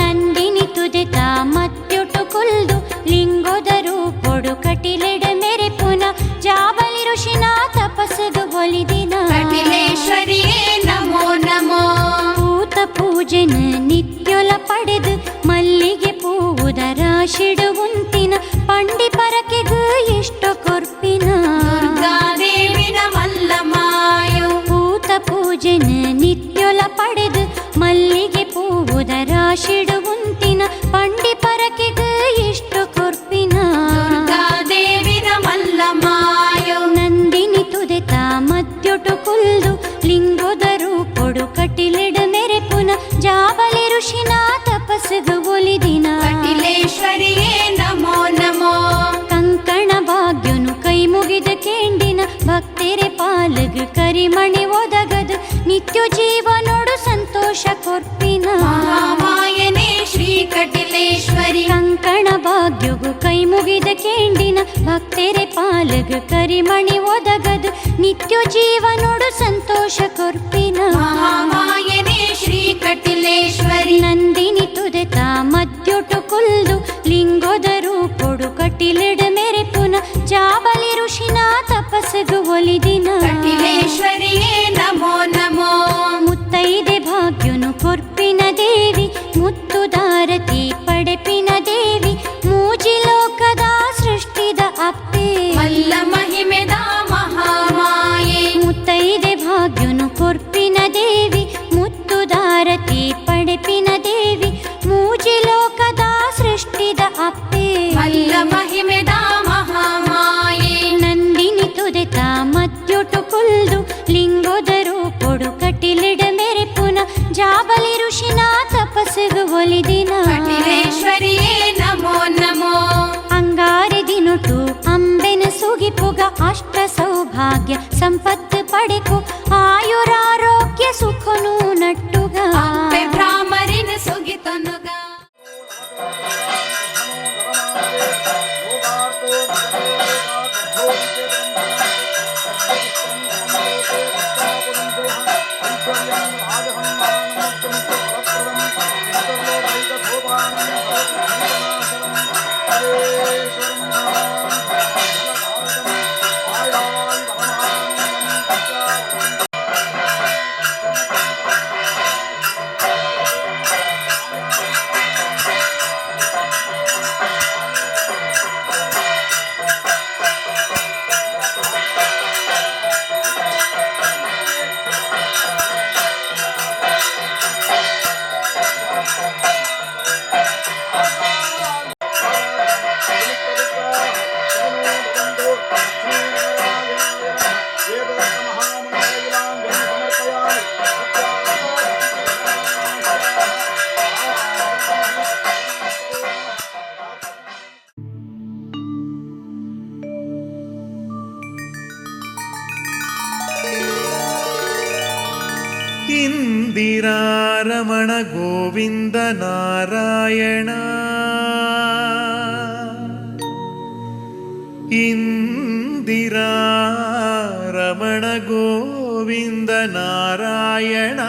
ನಂದಿನಿ ತುದೆತ ಮದ್ಯೊಟ್ಟು ಕುಲ್ದು ಲಿಂಗೋದರು ಕೊಡು ಕಟಿಲೆಡ ಮೆರೆಪುನ ಜಾಬಲಿ ಋಷಿನ ತಪಸ್ಸಗ ಒಲಿದಿನ ಕಟಿಲೇಶ್ವರಿಯೇ ನಮೋ ನಮೋ ಭೂತ ಪೂಜೆನ ನಿತ್ಯೊಲ ಪಡೆದು ಮಲ್ಲಿಗೆ ಪೂವುದರ ಶಿಡುವುಂತಿನ ಪಂಡಿ ಪರಕೆಗೂ ಎಷ್ಟೋ ಕೊರ್ಪಿನ ದುರ್ಗಾದೇವಿನ ಮಲ್ಲಮಾಯು ಭೂತ ಪೂಜೆನ ನಿತ್ಯೊಲ ಪಡೆದು ಮಲ್ಲಿಗೆ ಪೂವುದರ ಶಿಡುವುಂತಿನ ಪಂಡಿ ಪರಕೆಗೂ ಎಷ್ಟೋ ಕೊರ್ಪಿನ ದುರ್ಗಾದೇವಿನ ಮಲ್ಲಮಾಯು ನಂದಿನಿ ತುದೆತ ಮದ್ಯೊಟ್ಟು ಕುಲ್ದು ಲಿಂಗೋದರು ಕೊಡು ಕಟಿಲೆಡ ಮೆರೆಪುನ ಜಾಬಲಿ ಋಷಿನ ತಪಸ್ಸಗು ಒಲಿದಿನ ಕಟಿಲೇಶ್ವರಿಯೇ ನಮೋ ನಮೋ ಕಂಕಣ ಭಾಗ್ಯನು ಕೈ ಮುಗಿದ ಕೇಂಡಿನ ಭಕ್ತರೆ ಪಾಲಗು ಕರಿಮಣಿ ಒದಗದು ನಿತ್ಯ ಜೀವನೋಡು ಸಂತೋಷ ಕೊರ್ಪಿನ ಮಹಾಮಾಯನೇ ಶ್ರೀ ಕಟಿಲೇಶ್ವರಿ ಕಂಕಣ ಭಾಗ್ಯಗು ಕೈ ಮುಗಿದ ಕೇಂಡಿನ ಭಕ್ತರೆ ಪಾಲಗು ಕರಿಮಣಿ ಒದಗದು ನಿತ್ಯ ಜೀವನೋಡು ಸಂತೋಷ ಕೊರ್ಪಿನ ಮಹಾಮಾಯನೇ ಶ್ರೀ ಕಟಿಲೇಶ್ವರಿ ನಂದಿನಿ ತುದೆತ ಮದ್ಯೊಟ್ಟು ಕುಲ್ದು ಲಿಂಗೋದರು ಕೊಡು ಕಟಿಲೆಡ ಮೆರೆಪುನ ಜಾಬಲಿ ಋಷಿನ ತಪಸ್ಸಗು ಒಲಿದಿನ ಕಟಿಲೇಶ್ವರಿಯೇ ನಮೋ ನಮೋ ಮುತ್ತೈದೆ ಭಾಗ್ಯನು ಕೊರ್ಪಿನ ದೇವಿ ಮುತ್ತುದಾರತಿ ಪಡೆಪಿನ ದೇವಿ ಮೂಜಿ ಲೋಕದ ಸೃಷ್ಟಿದ ಅಪ್ಪೆ ಮಲ್ಲ ಮಹಿಮೆದ ಮಹಾಮಾಯೆ ಮುತ್ತೈದೆ ಭಾಗ್ಯನು ಕೊರ್ಪಿನ ದೇವಿ ಮುತ್ತುದಾರತಿ ಪಡೆಪಿನ ದೇವಿ ಮೂಜಿ ಲೋಕದ ಸೃಷ್ಟಿದ ಅಪ್ಪೆ ಮಲ್ಲ ಮಹಿಮೆದ ಮಹಾಮಾಯೆ ನಂದಿನಿ ತುದೆತ ಮದ್ಯೊಟ್ಟು ಕುಲ್ದು ಲಿಂಗೋದರು ಕೊಡು ಕಟಿಲೆಡ ಮೆರೆಪುನ ಜಾಬಲಿ ಋಷಿನ ತಪಸ್ಸಗು ಒಲಿದಿನ ಕಟಿಲೇಶ್ವರಿಯೇ ನಮೋ ನಮೋ ಅಂಗಾರಿ ದಿನುಟು ಅಂಬೆನ ಸುಗಿಪುಗ ಅಷ್ಟ ಸೌಭಾಗ್ಯ ಸಂಪತ್ತು ಪಡೆಕು ಆಯುರಾರೋಗ್ಯ ಸುಖನು ನಟ್ಟುಗ ಅಪ್ಪೆ ಭ್ರಾಮರಿನ ಇಂದಿರಾರಮಣ ಗೋವಿಂದ ನಾರಾಯಣ ಇಂದಿರಾರಮಣ ಗೋವಿಂದ ನಾರಾಯಣ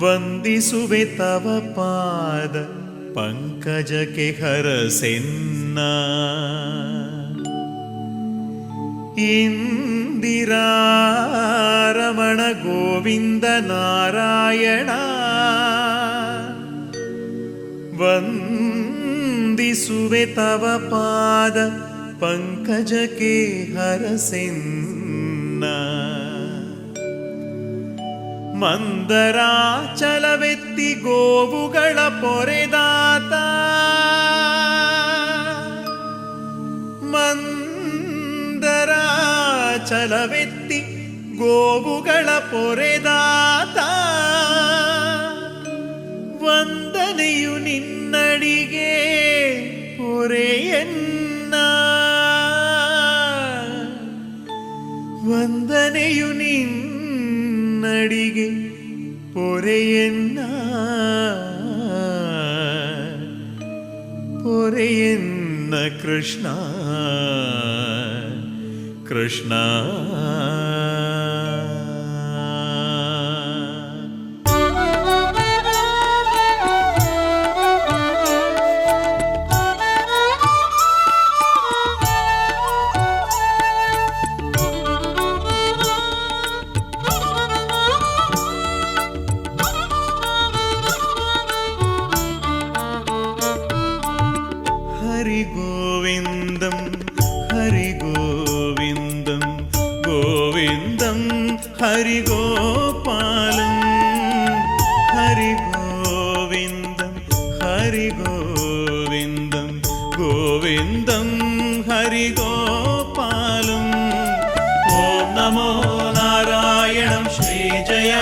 ವಂದಿಸುವೆ ತವ ಪಾದ ಪಂಕಜಕ್ಕೆ ಹರಸೆನ್ನ ಇಂದಿರಾರಮಣ ಗೋವಿಂದ ನಾರಾಯಣ ವಂದಿಸುವೆ ತವ ಪಾದ ಪಂಕಜಕ್ಕೆ ಹರಸೆನ್ನ ಮಂದರಾಚಲವೆತ್ತಿ ಗೋವುಗಳ ಪೊರೆದಾತ ಮಂದರಾಚಲವೆತ್ತಿ ಗೋವುಗಳ ಪೊರೆದಾತ ವಂದನೆಯು ನಿನ್ನಡಿಗೆ ಪೊರೆಯನ್ನ ವಂದನೆಯು ನಿನ್ನಡಿಗೆ ಪೊರೆಯನ್ನ ಪೊರೆಯನ್ನ ಕೃಷ್ಣ ಕೃಷ್ಣ ഹരിഗോവിന്ദം ഹരിഗോവിന്ദം ഗോവിന്ദം ഹരിഗോപാലം ഹരിഗോവിന്ദം ഹരിഗോവിന്ദം ഗോവിന്ദം ഹരിഗോപാലം ഓം നമോ നാരായണം ശ്രീ ജയ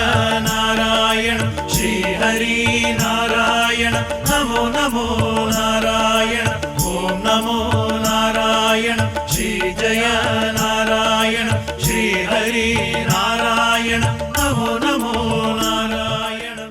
നാരായണം ശ്രീ ഹരി നാരായണം നമോ നമോ നാരായണം ഓം നമോ നാരായണം ശ്രീ ജയ നാരായണം ശ്രീ ഹരി നാരായണം നമോ നമോ നാരായണം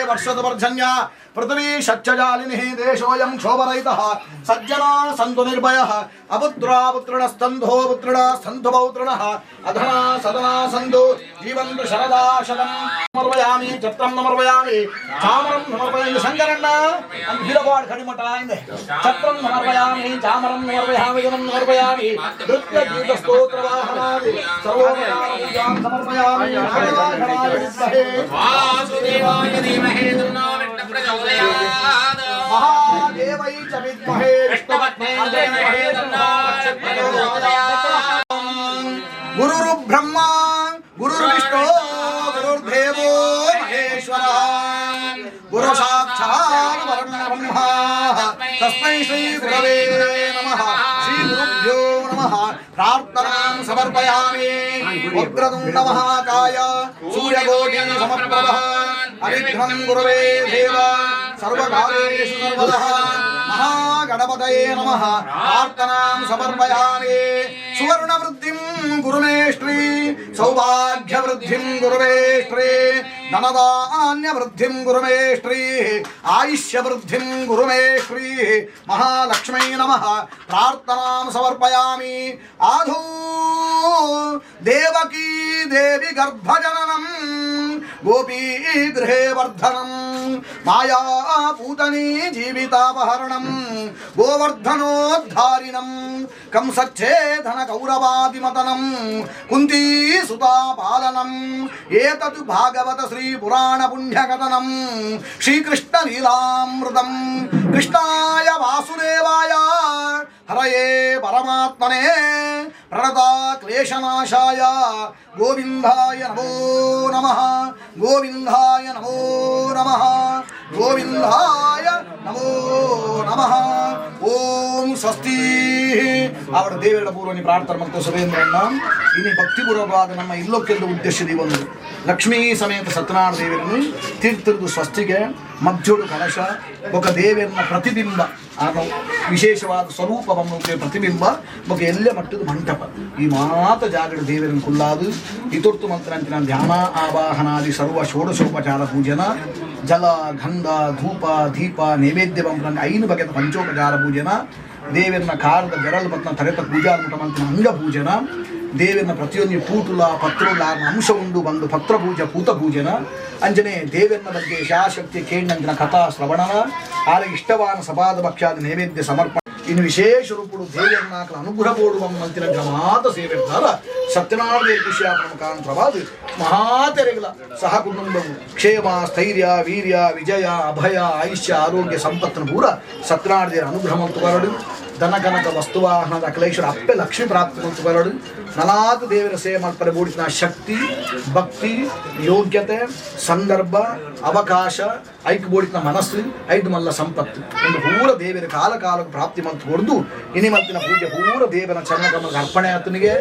ವರ್ಷದ ವರ್ಧನ್ಯ ಪೃಥ್ವೀ ಶಚ್ಚಜಾಲಿನಿ ದೇಶೋಯಂ ಕ್ಷೋಭರಹಿತಃ ಸಜ್ಜನಾ ಸಂತು ನಿರ್ಭಯಃ ಅಪುತ್ರಾ ಪುತ್ರಿಣಸ್ತಂಧೋ ಪುತ್ರಿಣ ಸ್ತಂಧು ಪೌತ್ರಿಣಃ ಅಧನಾ ಸದನಾ ಸಂಧು ಜೀವಂತು ಶರದಾ ಶತಂ ಸಮರ್ಪಯಾಮಿ ಛತ್ರಂ ಸಮರ್ಪಯಾಮಿ ಚಾಮರಂ ಸಮರ್ಪಯಾಮಿ ಶಂಕರಣ್ಣ ಅಂತ ಹಿರವಾಡ್ ಕಡಿಮಠ ಇದೆ ಛತ್ರಂ ಸಮರ್ಪಯಾಮಿ ಚಾಮರಂ ಸಮರ್ಪಯಾಮಿ ಜನಂ ಸಮರ್ಪಯಾಮಿ ನೃತ್ಯ ಗೀತ ಸ್ತೋತ್ರ ವಾಹನಾದಿ ಸರ್ವೋಪಚಾರ ಪೂಜಾಂ ಸಮರ್ಪಯಾಮಿ ನಾರಾಯಣಾಯ ವಿದ್ಮಹೇ ವಾಸುದೇವಾಯ ಧೀಮಹಿ ತನ್ನೋ ವಿಷ್ಣು ಪ್ರಚೋದಯಾತ್ ಮಹಾದೇವೈ ಚ ವಿದ್ಮಹೇ ವಿಷ್ಣುಪತ್ನೇ ಧೀಮಹಿ ತನ್ನೋ ವಿಷ್ಣು ಪ್ರಚೋದಯಾತ್ ಗುರುರು ಬ್ರಹ್ಮ ಗುರುರ್ ವಿಷ್ಣು ಗುರುರ್ದೇವೋ ಮಹೇಶ್ವರ ಗುರು ಸಾಕ್ಷಾತ್ ಪರಬ್ರಹ್ಮ ತಸ್ಮೈ ಶ್ರೀ ಗುರವೇ ನಮಃ ಶ್ರೀ ಗುರುಭ್ಯೋ ನಮಃ ಪ್ರಾರ್ಥನಾಂ ಸಮರ್ಪಯಾಮಿ ವಕ್ರತುಂಡ ಮಹಾಕಾಯ ಸೂರ್ಯಕೋಟಿ ಸಮಪ್ರಭ ಅವಿಘ್ನಂ ಗುರುವೇ ದೇವ ಸರ್ವಕಾಲೇಷು ಸರ್ವದಃ ಮಹಾಗಣಪತಯೇ ನಮಃ ಪ್ರಾರ್ಥನಾಂ ಸಮರ್ಪಯಾಮಿ ಸುವರ್ಣ ವೃದ್ಧಿಂ ಗುರುಮೇ ಶ್ರೀ ಸೌಭಾಗ್ಯ ವೃದ್ಧಿಂ ಗುರುಮೇ ಶ್ರೀ ಧನಧಾನ್ಯ ವೃದ್ಧಿಂ ಗುರುಮೇ ಶ್ರೀ ಆಯುಷ್ಯ ವೃದ್ಧಿಂ ಗುರುಮೇ ಶ್ರೀ ಮಹಾಲಕ್ಷ್ಮೀ ನಮಃ ಪ್ರಾರ್ಥನಾಂ ಸಮರ್ಪಯಾಮಿ ಆಧೂ ದೇವಕೀ ದೇವಿ ಗರ್ಭಜನನಂ ಗೋಪೀ ಗೃಹೇ ವರ್ಧನಂ ಮಾಯಾ ಪೂತನೀ ಜೀವಿತಾಪಹರಣಂ ಗೋವರ್ಧನೋದ್ಧಾರಿಣಂ ಕಂಸಚ್ಛೇದನ ಕೌರವಾದಿಮತನಂ ಕುಂತೀ ಸುತಾಪಾಲನಂ ಏತದು ಭಾಗವತ ಶ್ರೀ ಪುರಾಣ ಪುಣ್ಯಕಥನಂ ಶ್ರೀಕೃಷ್ಣ ಲೀಲಾಮೃತಂ ಕೃಷ್ಣಾಯ ವಾಸುದೇವಾಯ ಹರಯೇ ಪರಮಾತ್ಮನೇ ಪ್ರಣತಾ ಕ್ಲೇಶನಾಶಾಯ ಗೋವಿಂದಾಯ ನಮೋ ನಮಃ ಗೋವಿಂದಾಯ ನಮೋ ನಮಃ ಗೋವಿಂದಾಯ ನಮೋ ನಮಃ ಓಂ ಸ್ವಸ್ತಿ ಅವರ ದೇವರ ಪೂರ್ವನಿ ಪ್ರಾರ್ಥನೆ ಮತ್ತು ಸುರೇಂದ್ರಣ್ಣ ಇನ್ನು ಭಕ್ತಿಪೂರ್ವಕವಾದ ನಮ್ಮ ಇಲ್ಲೊಕ್ಕೆಂದು ಉದ್ದೇಶದಿ ಒಂದು ಲಕ್ಷ್ಮೀ ಸಮೇತ ಸತ್ಯನಾರಾಯಣ ದೇವರನ್ನು ತೀರ್ಥದ್ದು ಸ್ವಸ್ತಿಗೆ ಮಧ್ಯೋಡು ಕಲಶ ఒక ದೇವರನ್ನ ಪ್ರತಿಬಿಂಬ ಆಗ ವಿಶೇಷವಾದ ಸ್ವರೂಪವನ್ನು ಪ್ರತಿಬಿಂಬ ఒక ಎಲ್ಲೆ ಮಟ್ಟದ ಮಂಟಪ ಈ ಮಾತ ಜಾಗದ ದೇವರನ್ನು ಕುಲ್ಲಾದು ಇತೊರ್ತು ಮಂತ್ರಂತಿನ ಧ್ಯಾನ ಆವಾಹನಾದಿ ಸರ್ವ ಷೋಡಶೋಪಚಾರ ಪೂಜನ ಜಲ ಗಂಧ ಧೂಪ ದೀಪ ನೈವೇದ್ಯ ಬಂಪನ 5 ಬಗೆಯ ಪಂಚೋಪಚಾರ ಪೂಜನ ದೇವರನ್ನ ಕಾರದ ಬೆರಳು ಪತ್ನ ತರೆತ ಪೂಜಾ ಮಂಟಪಂತಿನ ಅಂಗ ಪೂಜನ ದೇವರನ್ನ ಪ್ರತಿಯೊಂದು ಪೂಟುಲ ಪತ್ರುಲ ಅಂಶ ಉಂಡು ಬಂದು ಪತ್ರ ಪೂಜೆ ಪೂತ ಪೂಜನ ಅಂಜನೆ ದೇವರನ್ನ ಬಗ್ಗೆ ಶಾಶಕ್ತಿ ಕೇಂದ್ರಂತಿನ ಕಥಾ ಶ್ರವಣನ ಆರಿಗೆ ಇಷ್ಟವಾದ ಸಭಾದ ಭಕ್ಷ್ಯಾದ ನೈವೇದ್ಯ ಸಮರ್ಪಣೆ ಇನ್ನು ವಿಶೇಷ ರೂಪುಡು ದೇವರನ್ನ ಅನುಗ್ರಹ ಬೋಡುವ ಮಂತಿನ ಮಾತ ಸೇವೆರ್ತಾರ ಸತ್ಯನಾರಾಯಣ ವಿಷಯ ಪ್ರಮುಖಾಂತರವಾದ ಮಹಾತೆರೆಗಳ ಸಹ ಕುಟುಂಬವು ಕ್ಷೇಮ ಸ್ಥೈರ್ಯ ವೀರ್ಯ ವಿಜಯ ಅಭಯ ಆಯುಷ್ಯ ಆರೋಗ್ಯ ಸಂಪತ್ತನ್ನು ಪೂರ ಸತ್ಯನಾರಾಯಣ ಅನುಗ್ರಹ ಮಂತು ಧನಕನಕ ವಸ್ತುವಾಹನದ ಅಖಿಲೇಶ್ವರ ಅಪ್ಪೆ ಲಕ್ಷ್ಮೀ ಪ್ರಾಪ್ತಿ ಮಂತು ಬರಡು ನನಾದು ದೇವರ ಸೇವೆ ಮಲ್ಪರೆ ಬೋಡಿನ ಶಕ್ತಿ ಭಕ್ತಿ ಯೋಗ್ಯತೆ ಸಂದರ್ಭ ಅವಕಾಶ ಐಕ್ ಬೋಡಿನ ಮನಸ್ಸು 5 ಮಲ್ಲ ಸಂಪತ್ತು ಒಂದು ಪೂರ ದೇವರ ಕಾಲ ಕಾಲಕ್ಕೆ ಪ್ರಾಪ್ತಿ ಮಂತು ಹೊಡೆದು ಇನಿ ಮಂತಿನ ಪೂಜೆ ಪೂರ ದೇವರ ಚರಣಕಮಗ ಅರ್ಪಣೆ ಆತನಿಗೆ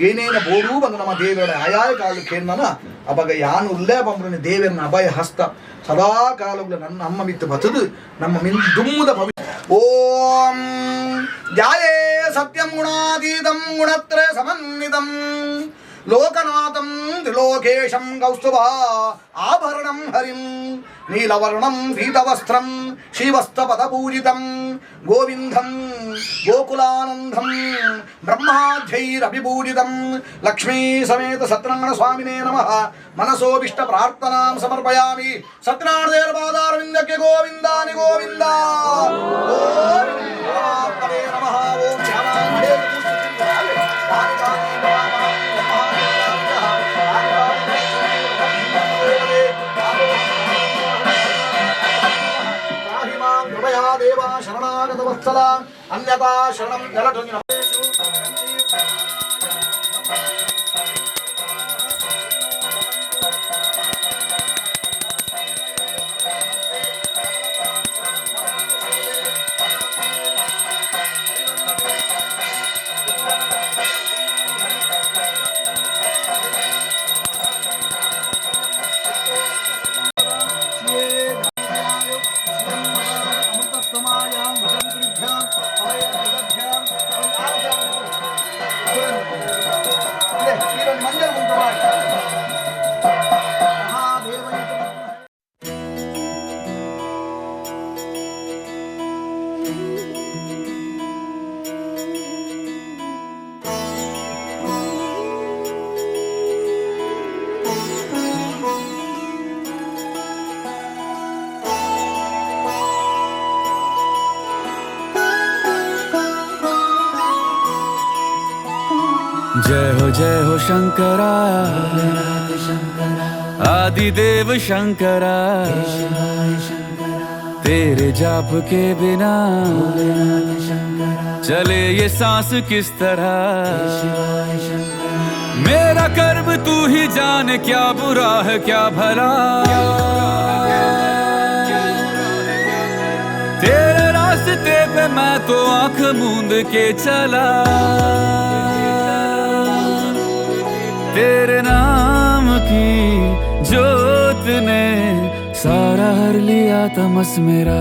ಏನೇನ ಬೋಡು ಬಂದು ನಮ್ಮ ದೇವರ ಆಯಾಯ ಕಾಲಕ್ಕೆ ಏನನ ಅವಾಗ ಯಾನು ಉಲ್ಲೇ ಬಂಬ್ರನಿ ದೇವರನ್ನ ಅಭಯ ಹಸ್ತ ಸದಾ ಕಾಲಗಳು ನನ್ನ ಅಮ್ಮ ಮಿತ್ತು ಬತದು ನಮ್ಮ ದುಮ್ಮದ ಓಂ ಧ್ಯಾಯೇ ಸತ್ಯಂ ಗುಣಾತೀತಂ ಗುಣತ್ರಯ ಸಮನ್ವಿತಂ ಲೋಕನಾಥಂ ತ್ರಿಲೋಕೇಶಂ ಕೌಸ್ತುಭ ಆಭರಣಂ ಹರಿಂ ನೀಲವರ್ಣಂ ಪೀತವಸ್ತ್ರಂ ಶ್ರೀವಸ್ತಪದಪೂಜಿತಂ ಗೋವಿಂದಂ ಗೋಕುಲಾನಂದಂ ಬ್ರಹ್ಮಾಧ್ಯೈರಭಿಪೂಜಿತಂ ಲಕ್ಷ್ಮೀ ಸಮೇತ ಸತ್ಯನಾರಾಯಣ ಸ್ವಾಮಿನೇ ನಮಃ ಮನಸೋಭಿಷ್ಟ ಪ್ರಾರ್ಥನಾಂ ಸಮರ್ಪಯಾಮಿ ಸತ್ಯನಾರಾಯಣ ಪಾದಾರವಿಂದಕ್ಕೆ ಗೋವಿಂದಾನಿ ಗೋವಿಂದ ಗೋವಿಂದಾತ್ಮನೇ ನಮಃ ಓಂ ಧ್ಯಾನಾಂದೇ ದೇವ ಶರಣಾಗತ ವತ್ಸಲ ಅನ್ಯತಾ ಶರಣಂ ಜಲಟು जय हो शंकरा आदिदेव शंकरा तेरे जाप के बिना चले ये सांस किस तरह मेरा कर्म तू ही जाने क्या बुरा है क्या भला तेरे रास्ते पे मैं तो आंख मूंद के चला तेरे नाम की जोत ने सारा हर लिया तमस मेरा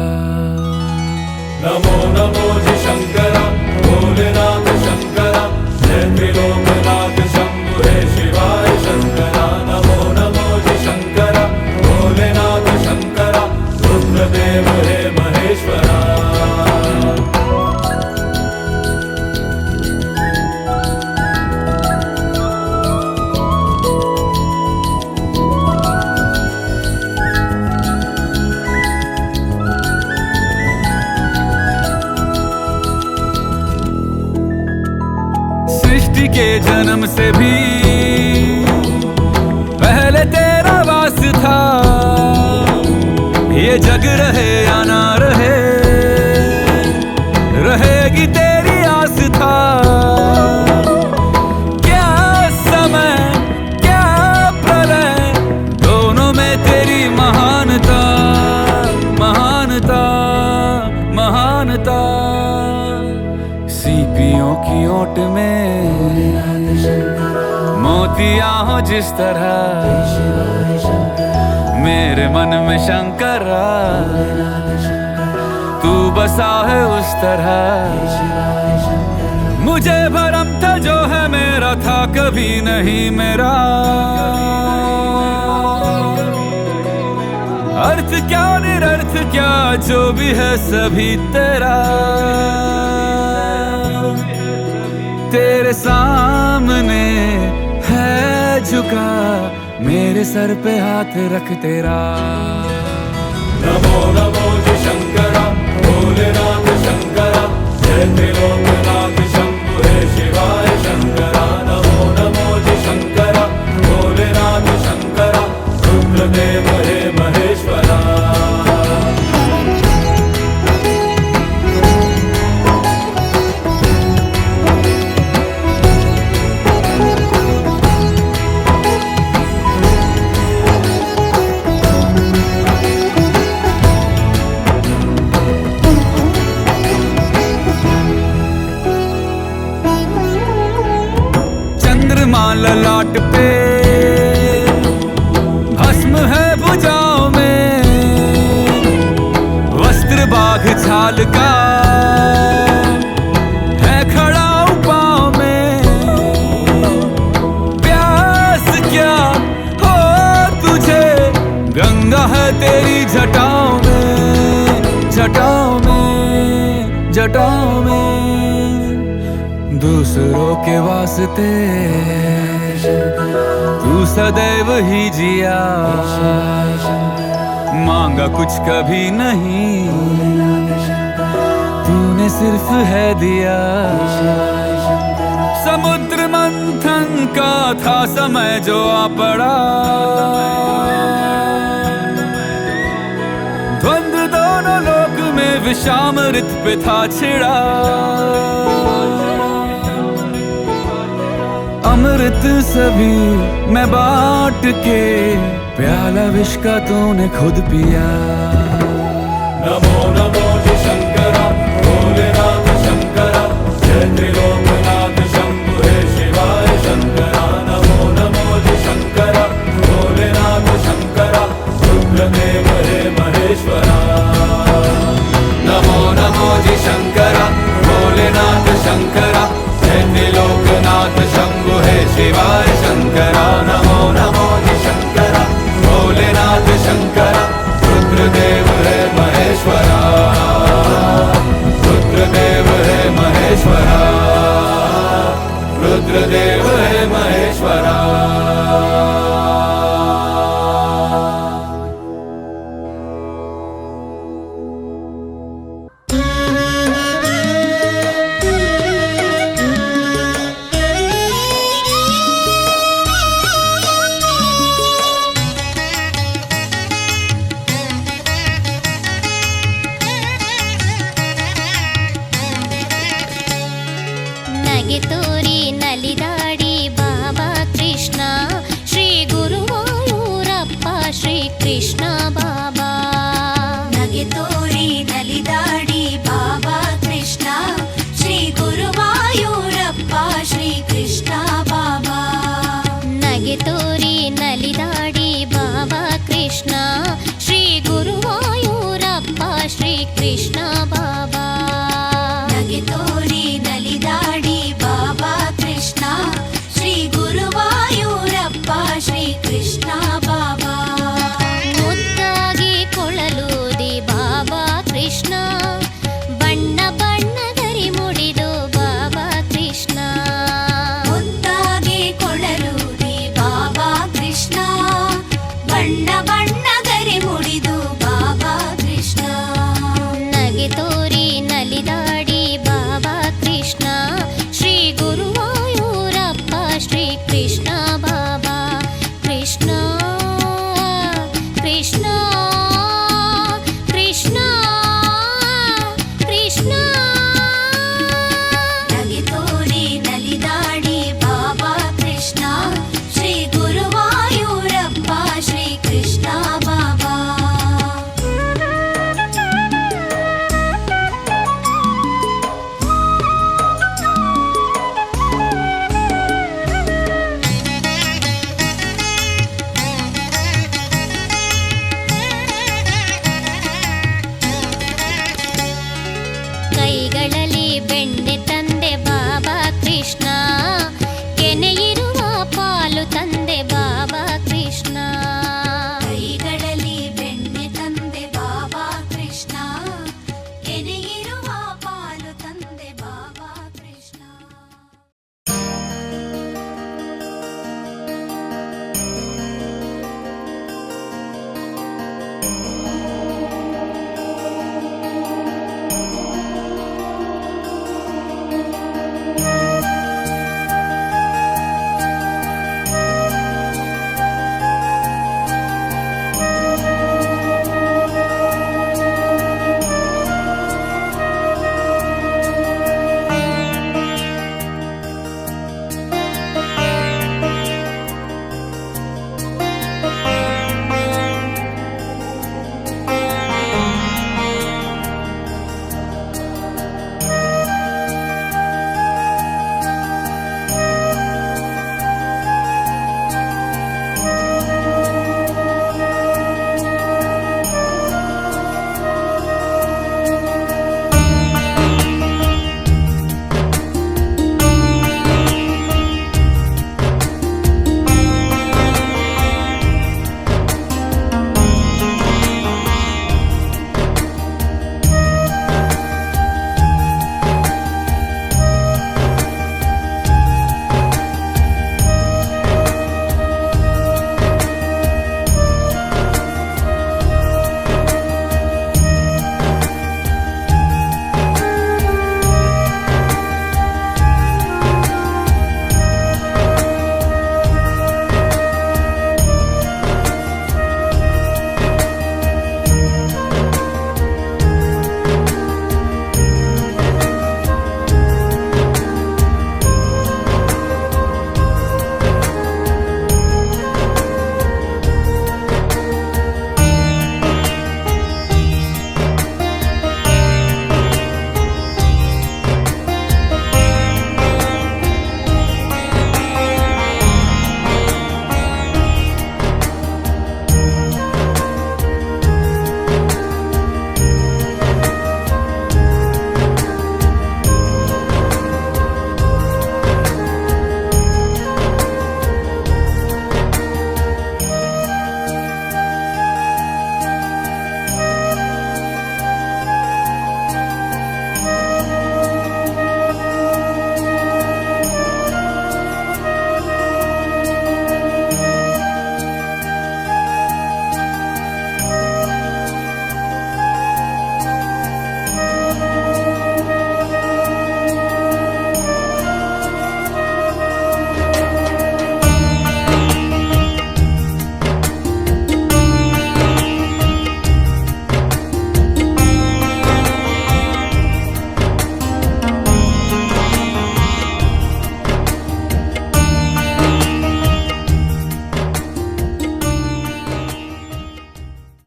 नमो नमो जी शंकरा भोलेनाथ शंकरा जय त्रिलोकनाथ शंभु हे शिवाय शंकरा नमो नमो जी शंकरा भोलेनाथ शंकरा रुद्रदेव हे महेश्वरा के जन्म से भी पहले तेरा वास था ये जग रहे या ना रहे रहेगी तेरी आस था क्या समय क्या प्रलय दोनों में तेरी महानता महानता महानता सीपियों की ओट में मोतिया हो जिस तरह मेरे मन में शंकरा तू बसा है उस तरह मुझे भरम था जो है मेरा था कभी नहीं मेरा अर्थ क्या निरर्थ क्या जो भी है सभी तेरा तेरे सामने है झुका मेरे सर पे हाथ रख तेरा नमो नमो जी शंकरा भोलेनाथ शंकरा जय त्रिलोकनाथ शंभु हे शिवाय शंकरा नमो नमो जी शंकरा भोलेनाथ शंकरा रुद्रदेव हे महेश्वरा ललाट पे भस्म है भुजाओं में वस्त्र बाघ छाल का है खड़ा पाँव में प्यास क्या हो तुझे गंगा है तेरी जटाओं में जटाओं में जटाओं में दूसरों के वास्ते तू सदैव ही जिया मांगा कुछ कभी नहीं तूने सिर्फ है दिया समुद्र मंथन का था समय जो आ पड़ा द्वंद्व दोनों लोक में विषामृत पे था छिड़ा अमृत सभी मैं बांट के प्याला विष का तूने खुद पिया नमो नमो जी शंकरा भोलेनाथ शंकरा जय त्रिलोकनाथ शंभु हे शिवाय शंकरा नमो नमो जी शंकरा भोलेनाथ शंकरा रुद्रदेव हे महेश्वरा नमो नमो जी शंकरा भोलेनाथ शंकरा जय त्रिलोकनाथ शंभु हे शिवाय शंकरा नमो नमो जी शंकरा भोलेनाथ शंकरा रुद्रदेव हे महेश्वरा ಕೃಷ್ಣ ಬಾಬಾ. ನಗೆ ತೋರಿ ನಲಿದಾಡಿ ಬಾಬಾ ಕೃಷ್ಣ ಶ್ರೀ ಗುರುವಾಯೂರಪ್ಪ ಶ್ರೀ ಕೃಷ್ಣ ಬಾಬಾ. ನಗೆ ತೋರಿ ನಲಿದಾಡಿ ಬಾಬಾ ಕೃಷ್ಣ ಶ್ರೀ ಗುರುವಾಯೂರಪ್ಪ ಶ್ರೀ ಕೃಷ್ಣ ಬಾಬಾ. ನಗೆ ತೋರಿ ನಲಿದಾಡಿ ಬಾಬಾ ಕೃಷ್ಣ ಶ್ರೀ ಗುರುವಾಯೂರಪ್ಪ ಶ್ರೀ ಕೃಷ್ಣ ಬಾಬಾ. ಮುದ್ದಾಗಿ ಕೊಳಲೂದಿ ಬಾಬಾ ಕೃಷ್ಣ ಬಣ್ಣ ಬಣ್ಣದರಿ ಮುಡಿದು ಬಾಬಾ ಕೃಷ್ಣ. ಮುದ್ದಾಗಿ ಕೊಳಲೂದಿ ಬಾಬಾ ಕೃಷ್ಣ ಬಣ್ಣ ಬಣ್ಣಗರಿ ಮುಡಿದು ಬಾಬಾ ಕೃಷ್ಣ. ನಗೆ ತೋರಿ ನಲಿದಾಡಿ ಬಾಬಾ ಕೃಷ್ಣ ಶ್ರೀ ಗುರುವಾಯೂರಪ್ಪ ಶ್ರೀ ಕೃಷ್ಣ ಬಾಬಾ. ಕೃಷ್ಣ ಕೃಷ್ಣ ಕೃಷ್ಣ ಕೃಷ್ಣ. ನಗೆ ತೋರಿ ನಲಿದಾಡಿ ಬಾಬಾ ಕೃಷ್ಣ ಶ್ರೀ ಗುರುವಾಯೂರಪ್ಪ ಶ್ರೀ ಕೃಷ್ಣ ಬಾಬಾ. ಕೈಗಳಲ್ಲಿ ಬೆಣ್ಣೆ ತಂದೆ ಬಾಬಾ ಕೃಷ್ಣ ಕೆನೆಯಿರುವ ಪಾಲು ತಂದೆ ಬಾಬಾ ಕೃಷ್ಣ. ಕೈಗಳಲ್ಲಿ ಬೆಣ್ಣೆ ತಂದೆ ಬಾಬಾ ಕೃಷ್ಣ ಕೆನೆಯಿರುವ ಪಾಲು ತಂದೆ ಬಾಬಾ ಕೃಷ್ಣ.